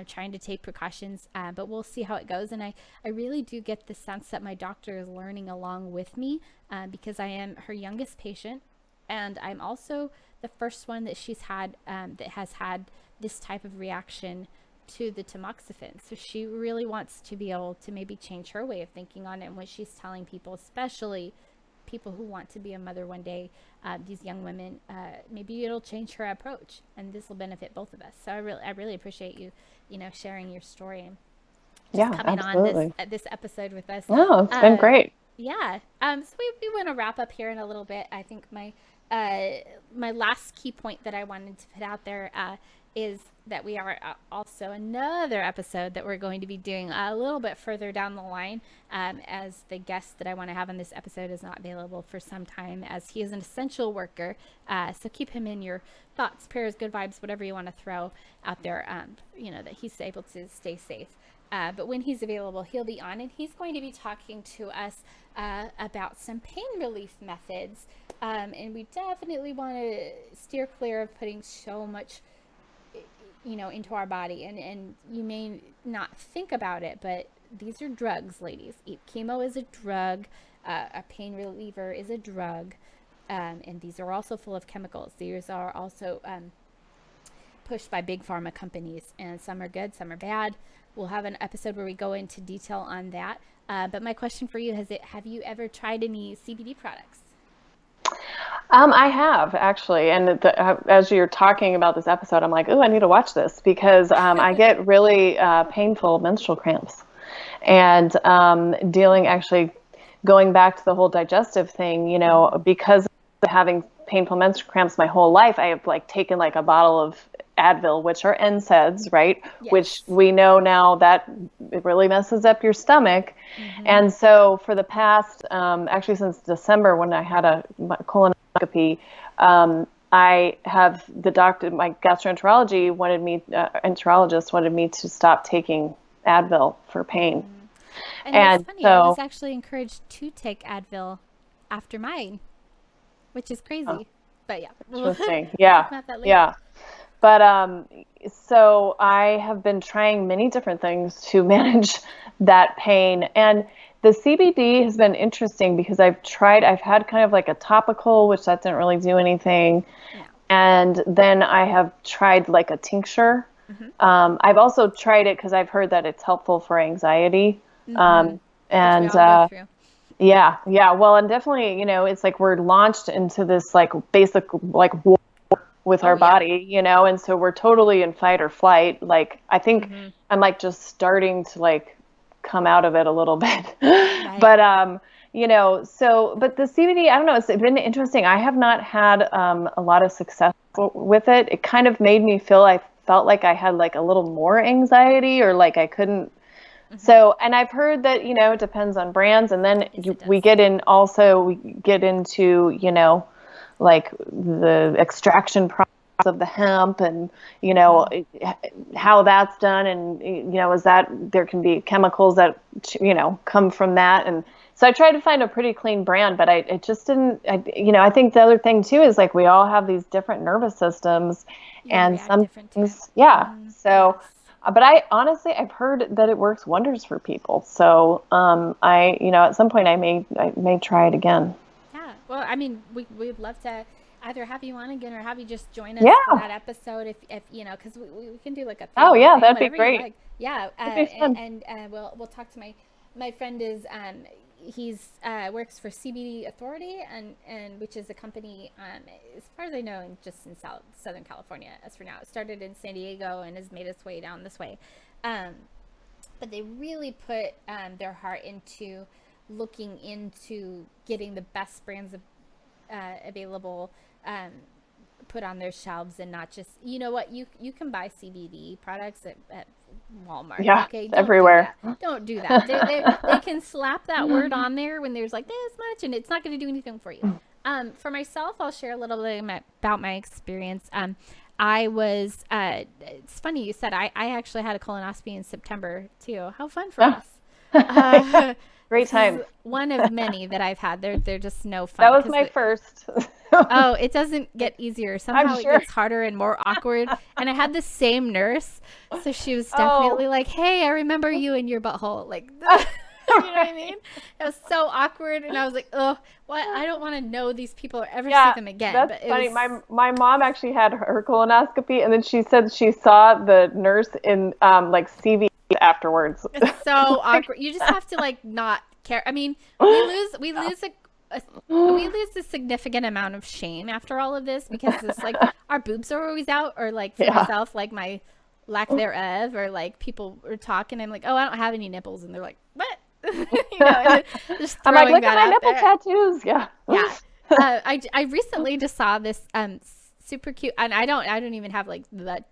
Speaker 2: trying to take precautions, but we'll see how it goes. And I really do get the sense that my doctor is learning along with me, because I am her youngest patient, and I'm also the first one that she's had that has had this type of reaction to the tamoxifen. So she really wants to be able to maybe change her way of thinking on it, and what she's telling people, especially people who want to be a mother one day, these young women, maybe it'll change her approach, and this will benefit both of us. So I really appreciate you, sharing your story and just coming
Speaker 1: absolutely.
Speaker 2: on this episode with us.
Speaker 1: No, it's been great.
Speaker 2: Yeah. So we want to wrap up here in a little bit. I think my last key point that I wanted to put out there is that we are also another episode that we're going to be doing a little bit further down the line, as the guest that I want to have on this episode is not available for some time, as he is an essential worker. So keep him in your thoughts, prayers, good vibes, whatever you want to throw out there, that he's able to stay safe. But when he's available, he'll be on, and he's going to be talking to us about some pain relief methods. And we definitely want to steer clear of putting so much into our body, and you may not think about it, but these are drugs, ladies. Chemo is a drug, a pain reliever is a drug, and these are also full of chemicals. These are also pushed by big pharma companies, and some are good, some are bad. We'll have an episode where we go into detail on that. But my question for you have you ever tried any CBD products?
Speaker 1: I have actually, and as you're talking about this episode, I'm like, oh, I need to watch this, because I get really painful menstrual cramps, and going back to the whole digestive thing, because of having painful menstrual cramps my whole life, I have taken a bottle of Advil, which are NSAIDs, right? Yes. Which we know now that it really messes up your stomach. Mm-hmm. And so for the past, actually since December, when I had a colonoscopy, I have my gastroenterologist wanted me to stop taking Advil for pain.
Speaker 2: Mm-hmm. And that's funny. I was actually encouraged to take Advil after mine, which is crazy. Oh, but yeah.
Speaker 1: Interesting. Yeah. Yeah. But so I have been trying many different things to manage that pain. And the CBD has been interesting because I've had kind of a topical, which that didn't really do anything. Yeah. And then I have tried a tincture. Mm-hmm. I've also tried it because I've heard that it's helpful for anxiety. Mm-hmm. Yeah. Well, and definitely, it's we're launched into this basic war with our body, and so we're totally in fight or flight. I think mm-hmm. I'm just starting to come out of it a little bit. Right. But but the CBD, I don't know, it's been interesting. I have not had a lot of success with it. It kind of made me I felt like I had a little more anxiety, or I couldn't. Mm-hmm. So, and I've heard that, it depends on brands, and then we get into, the extraction process of the hemp, and how that's done, and is that there can be chemicals that come from that, and so I tried to find a pretty clean brand, but it just didn't. I think the other thing too is we all have these different nervous systems, and some things, so. Yes. But I've heard that it works wonders for people. So at some point I may try it again.
Speaker 2: Yeah. Well, I mean, we'd love to either have you on again or have you just join us for
Speaker 1: Yeah.
Speaker 2: that episode if you know, because we can do like a
Speaker 1: Oh,
Speaker 2: throwaway
Speaker 1: yeah,
Speaker 2: thing,
Speaker 1: that'd be
Speaker 2: whatever you
Speaker 1: great.
Speaker 2: like. Yeah,
Speaker 1: That'd be fun.
Speaker 2: and we'll talk to my friend is he's works for CBD Authority and which is a company as far as I know in Southern California as for now. It started in San Diego and has made its way down this way. Um, but they really put their heart into looking into getting the best brands of, available put on their shelves and not just, you know what, you can buy CBD products at Walmart.
Speaker 1: Yeah,
Speaker 2: Okay,
Speaker 1: it's
Speaker 2: don't do
Speaker 1: everywhere.
Speaker 2: that. Don't do that. They can slap that word on there when there's like this much, and it's not going to do anything for you. For myself, I'll share a little bit about my experience. I was. It's funny you said I actually had a colonoscopy in September too. How fun for
Speaker 1: Oh,
Speaker 2: us. Uh,
Speaker 1: great
Speaker 2: this is
Speaker 1: time.
Speaker 2: one of many that I've had. They're just no
Speaker 1: That
Speaker 2: fun
Speaker 1: was
Speaker 2: because
Speaker 1: my first.
Speaker 2: oh, it doesn't get easier.
Speaker 1: I'm
Speaker 2: Somehow it
Speaker 1: sure.
Speaker 2: gets harder and more awkward. And I had the same nurse, so she was
Speaker 1: Oh,
Speaker 2: definitely like, "Hey, I remember you in your butthole." Like, you know what I mean? It was so awkward, and I was like, "Oh, what? I don't want to know these people or ever see
Speaker 1: yeah,
Speaker 2: them again."
Speaker 1: that's
Speaker 2: But it
Speaker 1: funny.
Speaker 2: was
Speaker 1: My mom actually had her colonoscopy, and then she said she saw the nurse in like CV afterwards.
Speaker 2: it's so
Speaker 1: Like,
Speaker 2: awkward. You just have to like not care. I mean, a we lose a significant amount of shame after all of this because it's like our boobs are always out, or like for
Speaker 1: yeah.
Speaker 2: myself, like my lack thereof, or like people are talking and like, oh, I don't have any nipples, and they're like, what? You know, and just
Speaker 1: I'm like,
Speaker 2: throwing
Speaker 1: look at
Speaker 2: that
Speaker 1: my
Speaker 2: out
Speaker 1: nipple
Speaker 2: there.
Speaker 1: tattoos. Yeah.
Speaker 2: Yeah. I recently just saw this super cute, and I don't even have like the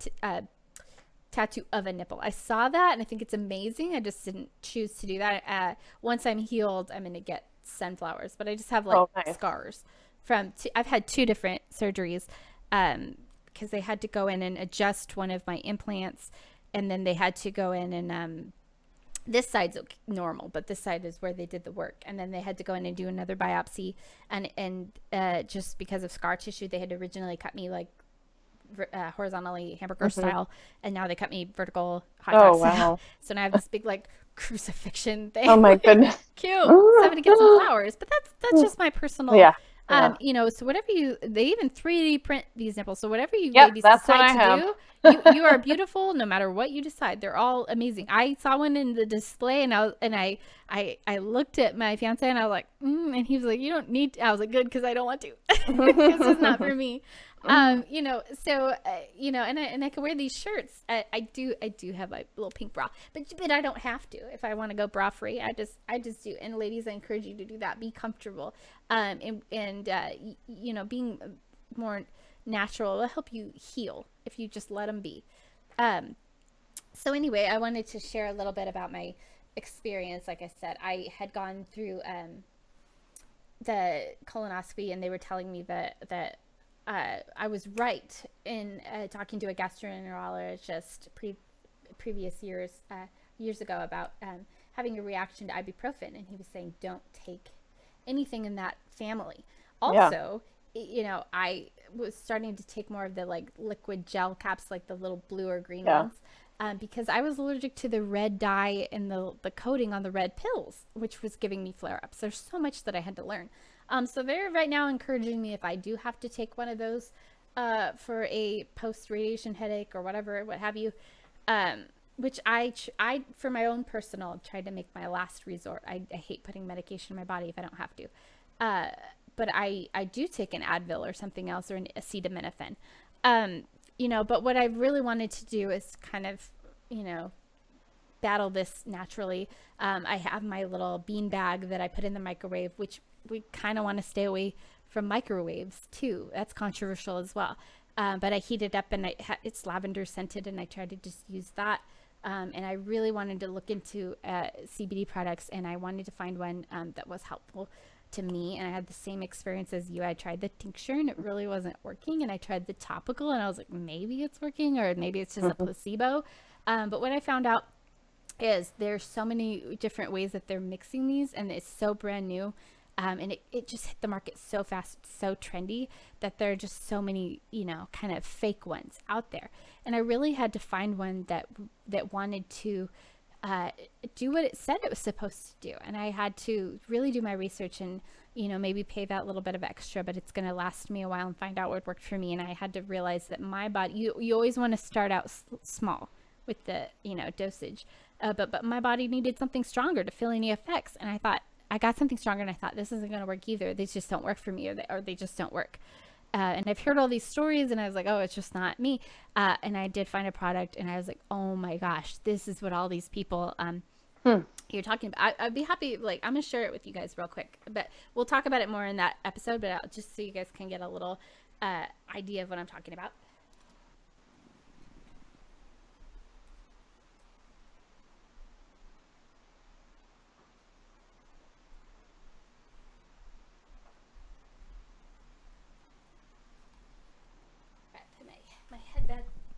Speaker 2: tattoo of a nipple. I saw that and I think it's amazing. I just didn't choose to do that. Once I'm healed, I'm gonna get sunflowers, but I just have like
Speaker 1: Oh, nice.
Speaker 2: scars from. I've had two different surgeries, because they had to go in and adjust one of my implants, and then they had to go in and this side's normal, but this side is where they did the work, and then they had to go in and do another biopsy, and just because of scar tissue, they had originally cut me like horizontally hamburger
Speaker 1: Hmm.
Speaker 2: style, and now they cut me vertical hot dog
Speaker 1: Oh,
Speaker 2: style.
Speaker 1: wow.
Speaker 2: So now I have this big like crucifixion thing.
Speaker 1: Oh my goodness.
Speaker 2: Cute. So I'm gonna get some flowers, but that's just my personal.
Speaker 1: Yeah. Yeah.
Speaker 2: So whatever they even 3D print these nipples. So whatever you
Speaker 1: Yep,
Speaker 2: ladies
Speaker 1: that's what
Speaker 2: decide
Speaker 1: I
Speaker 2: to
Speaker 1: have.
Speaker 2: do, you are beautiful no matter what you decide. They're all amazing. I saw one in the display, and I looked at my fiance and I was like, and he was like, you don't need to. I was like, good, because I don't want to. This is not for me. And I can wear these shirts. I do have a little pink bra, but I don't have to if I want to go bra free. I just do. And ladies, I encourage you to do that. Be comfortable. Being more natural will help you heal if you just let them be. So anyway, I wanted to share a little bit about my experience. Like I said, I had gone through the colonoscopy, and they were telling me that I was right in talking to a gastroenterologist previous years ago about having a reaction to ibuprofen, and he was saying don't take anything in that family.
Speaker 1: Yeah.
Speaker 2: Also, I was starting to take more of the like liquid gel caps, like the little blue or green
Speaker 1: Yeah.
Speaker 2: ones, because I was allergic to the red dye and the coating on the red pills, which was giving me flare ups. There's so much that I had to learn. So they're right now encouraging me, if I do have to take one of those for a post radiation headache or whatever, what have you, which I for my own personal tried to make my last resort. I hate putting medication in my body if I don't have to. But I do take an Advil or something else, or an acetaminophen. But what I really wanted to do is kind of, battle this naturally. I have my little bean bag that I put in the microwave, which we kind of want to stay away from microwaves too. That's controversial as well. But I heat it up, and it's lavender scented, and I try to just use that. And I really wanted to look into CBD products, and I wanted to find one that was helpful to me. And I had the same experience as you. I tried the tincture and it really wasn't working, and I tried the topical and I was like, maybe it's working, or maybe it's just a placebo. But what I found out is there's so many different ways that they're mixing these, and it's so brand new. And it just hit the market so fast, it's so trendy, that there are just so many, kind of fake ones out there. And I really had to find one that wanted to do what it said it was supposed to do. And I had to really do my research and, maybe pay that little bit of extra, but it's going to last me a while and find out what worked for me. And I had to realize that my body, you always want to start out small with the, dosage. But my body needed something stronger to feel any effects. And I thought, I got something stronger and I thought, this isn't going to work either. These just don't work for me, or they just don't work. And I've heard all these stories and I was like, oh, it's just not me. And I did find a product and I was like, oh my gosh, this is what all these people you're talking about. I'd be happy, I'm going to share it with you guys real quick, but we'll talk about it more in that episode, but just so you guys can get a little idea of what I'm talking about.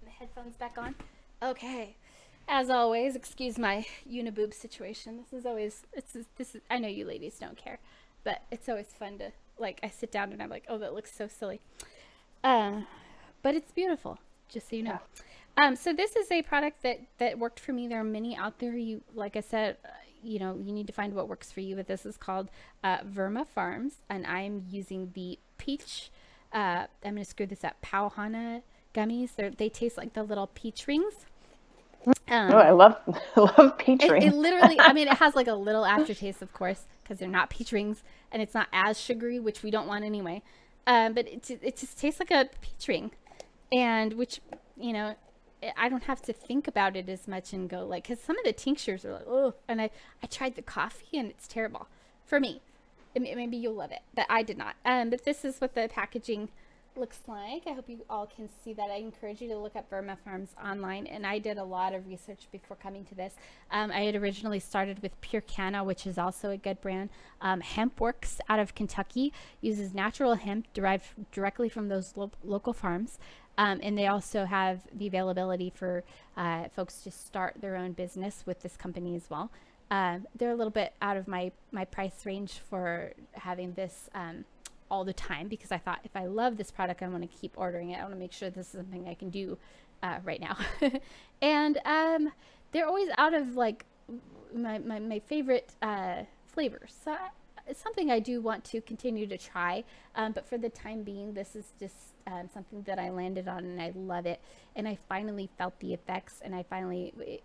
Speaker 2: My headphones back on. Okay. As always, excuse my uniboob situation. This is I know you ladies don't care, but it's always fun to, I sit down and I'm like, oh, that looks so silly. But it's beautiful, just so you know. Yeah. So this is a product that worked for me. There are many out there. Like I said, you need to find what works for you, but this is called Verma Farms, and I'm using the peach, I'm going to screw this up, Pauhana gummies. They taste like the little peach rings.
Speaker 1: I love peach rings.
Speaker 2: It literally, it has a little aftertaste, of course, because they're not peach rings, and it's not as sugary, which we don't want anyway. But it just tastes like a peach ring, and which, I don't have to think about it as much and go because some of the tinctures are oh, and I tried the coffee and it's terrible for me. Maybe you'll love it, but I did not. But this is what the packaging looks like. I hope you all can see that. I encourage you to look up Verma Farms online, and I did a lot of research before coming to this. I had originally started with Pure Canna, which is also a good brand. Hempworks out of Kentucky uses natural hemp derived directly from those local farms, and they also have the availability for folks to start their own business with this company as well. They're a little bit out of my price range for having this all the time, because I thought if I love this product, I want to keep ordering it. I want to make sure this is something I can do right now. And they're always out of my favorite flavors. So it's something I do want to continue to try. But for the time being, this is just something that I landed on and I love it. And I finally felt the effects, and it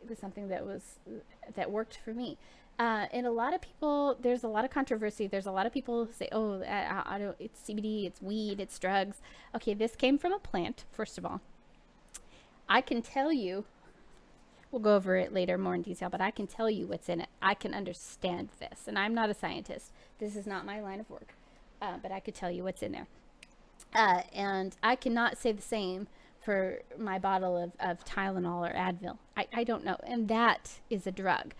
Speaker 2: was something that worked for me. And a lot of people, there's a lot of controversy. There's a lot of people who say, oh, it's CBD, it's weed, it's drugs. Okay, this came from a plant, first of all. I can tell you, we'll go over it later more in detail, but I can tell you what's in it. I can understand this, and I'm not a scientist. This is not my line of work, but I could tell you what's in there. And I cannot say the same for my bottle of Tylenol or Advil. I don't know, and that is a drug.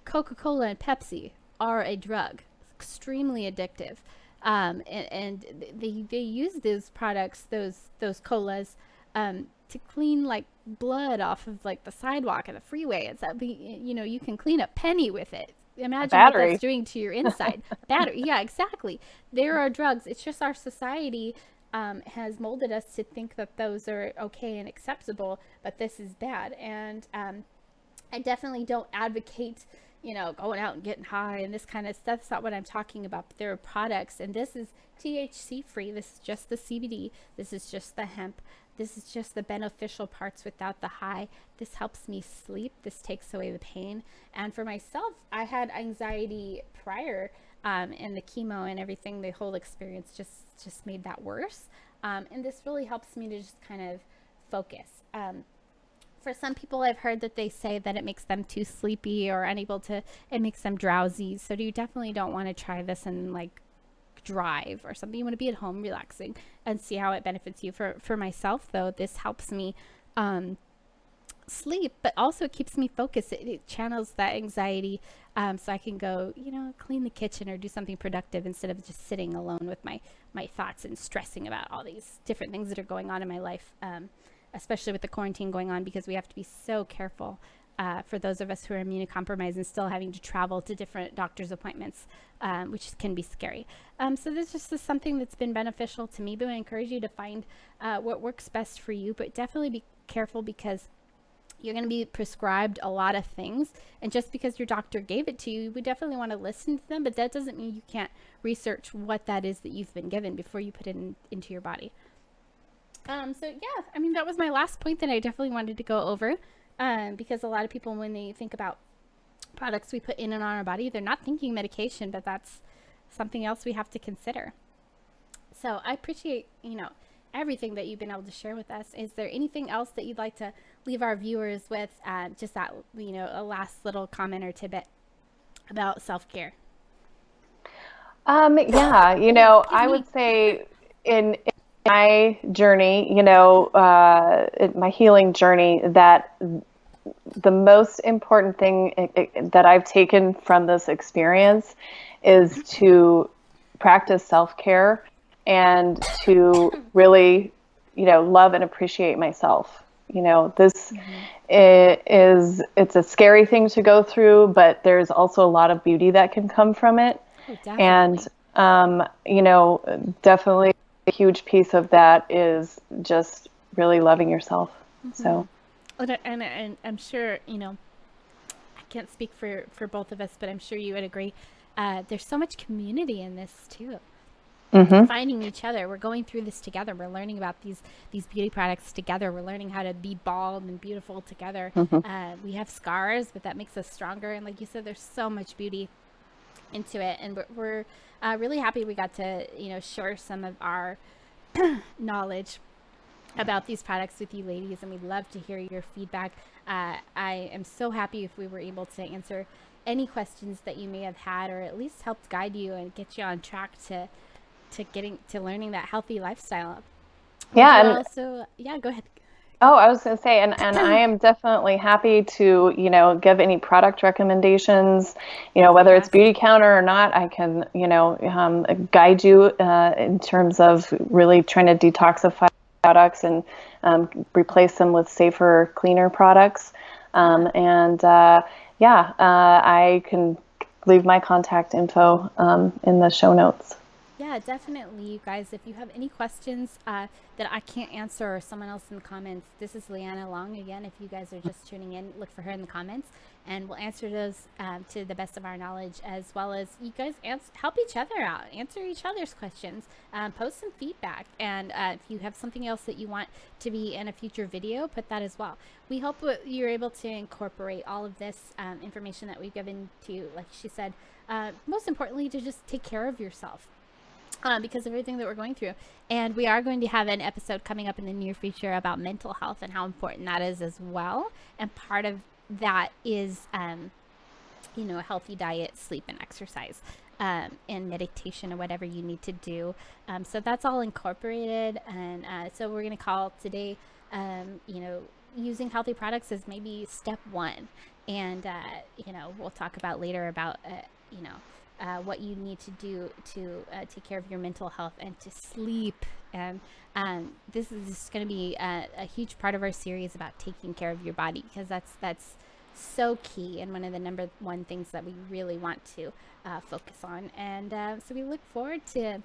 Speaker 2: Coca-Cola and Pepsi are a drug, extremely addictive, and they use those products, those colas, to clean blood off of the sidewalk and the freeway and stuff. You can clean a penny with it. Imagine what that's doing to your inside. Battery, yeah, exactly. There are drugs. It's just our society has molded us to think that those are okay and acceptable, but this is bad. And I definitely don't advocate going out and getting high and this kind of stuff. That's not what I'm talking about. But there are products, and this is THC free. This is just the CBD. This is just the hemp. This is just the beneficial parts without the high. This helps me sleep. This takes away the pain. And for myself, I had anxiety prior, and the chemo and everything, the whole experience just made that worse. And this really helps me to just kind of focus. For some people, I've heard that they say that it makes them too sleepy or unable to, it makes them drowsy. So you definitely don't want to try this and drive or something. You want to be at home relaxing and see how it benefits you. For myself, though, this helps me sleep, but also it keeps me focused. It channels that anxiety, so I can go, clean the kitchen or do something productive instead of just sitting alone with my thoughts and stressing about all these different things that are going on in my life. Especially with the quarantine going on, because we have to be so careful for those of us who are immunocompromised and still having to travel to different doctor's appointments, which can be scary. So this just is something that's been beneficial to me, but I encourage you to find what works best for you, but definitely be careful, because You're going to be prescribed a lot of things. And just because your doctor gave it to you, we definitely want to listen to them, but that doesn't mean you can't research what that is that you've been given before you put it into your body. So yeah, I mean, that was my last point that I definitely wanted to go over, because a lot of people, when they think about products we put in and on our body, they're not thinking medication, but that's something else we have to consider. So I appreciate, everything that you've been able to share with us. Is there anything else that you'd like to leave our viewers with? Just that, a last little comment or tidbit about self-care.
Speaker 1: Yeah, I would say in my journey, in my healing journey, that the most important thing that I've taken from this experience is to practice self-care and to really, love and appreciate myself. This it's a scary thing to go through, but there's also a lot of beauty that can come from it.
Speaker 2: Oh,
Speaker 1: And,
Speaker 2: definitely.
Speaker 1: definitely a huge piece of that is just really loving yourself. So,
Speaker 2: And I'm sure, I can't speak for both of us, but I'm sure you would agree. There's so much community in this too. Finding each other. We're going through this together. We're learning about these beauty products together. We're learning how to be bald and beautiful together. We have scars, but that makes us stronger. And like you said, there's so much beauty into it, and we're really happy we got to share some of our knowledge about these products with you ladies, and we'd love to hear your feedback. I am so happy if we were able to answer any questions that you may have had, or at least helped guide you and get you on track to getting to learning that healthy lifestyle.
Speaker 1: yeah. And
Speaker 2: Also, yeah, go ahead.
Speaker 1: oh, I was going to say, and I am definitely happy to, give any product recommendations, whether it's
Speaker 2: Yes.
Speaker 1: Beautycounter or not. I can, guide you in terms of really trying to detoxify products and replace them with safer, cleaner products. I can leave my contact info in the show notes.
Speaker 2: Yeah, definitely, you guys. If you have any questions that I can't answer, or someone else in the comments, this is Leanna Long again. If you guys are just tuning in, look for her in the comments, and we'll answer those to the best of our knowledge, as well as you guys help each other out, answer each other's questions, post some feedback, and if you have something else that you want to be in a future video, put that as well. We hope you're able to incorporate all of this information that we've given to you, like she said, most importantly, to just take care of yourself. Because of everything that we're going through. And we are going to have an episode coming up in the near future about mental health and how important that is as well. And part of that is, a healthy diet, sleep, and exercise, and meditation, or whatever you need to do. So that's all incorporated. And so we're going to call today, using healthy products as maybe step one. And, we'll talk about later about, what you need to do to take care of your mental health and to sleep. And this is going to be a huge part of our series about taking care of your body, because that's so key and one of the number one things that we really want to focus on. And so we look forward to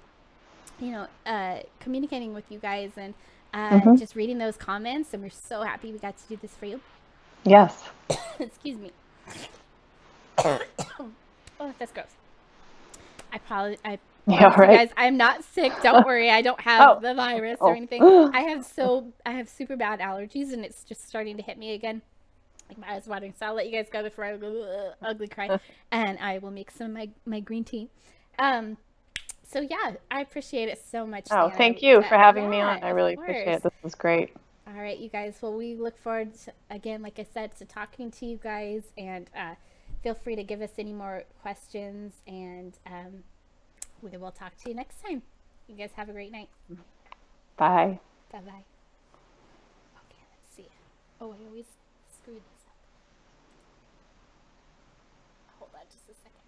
Speaker 2: communicating with you guys and just reading those comments. And we're so happy we got to do this for you.
Speaker 1: Yes.
Speaker 2: Excuse me. Oh, that's gross.
Speaker 1: Yeah, right.
Speaker 2: Guys, I'm not sick. Don't worry. I don't have the virus or anything. I have super bad allergies, and it's just starting to hit me again. Like, my eyes watering. So I'll let you guys go before I go ugly cry, and I will make some of my green tea. So yeah, I appreciate it so much.
Speaker 1: Oh,
Speaker 2: Leanna.
Speaker 1: Thank you for having me on. I really appreciate it. This was great.
Speaker 2: All right, you guys. Well, we look forward to, again, like I said, to talking to you guys, and feel free to give us any more questions, and we will talk to you next time. You guys have a great night.
Speaker 1: Bye.
Speaker 2: Bye-bye. Okay, let's see. Oh, I always screw this up. Hold on just a second.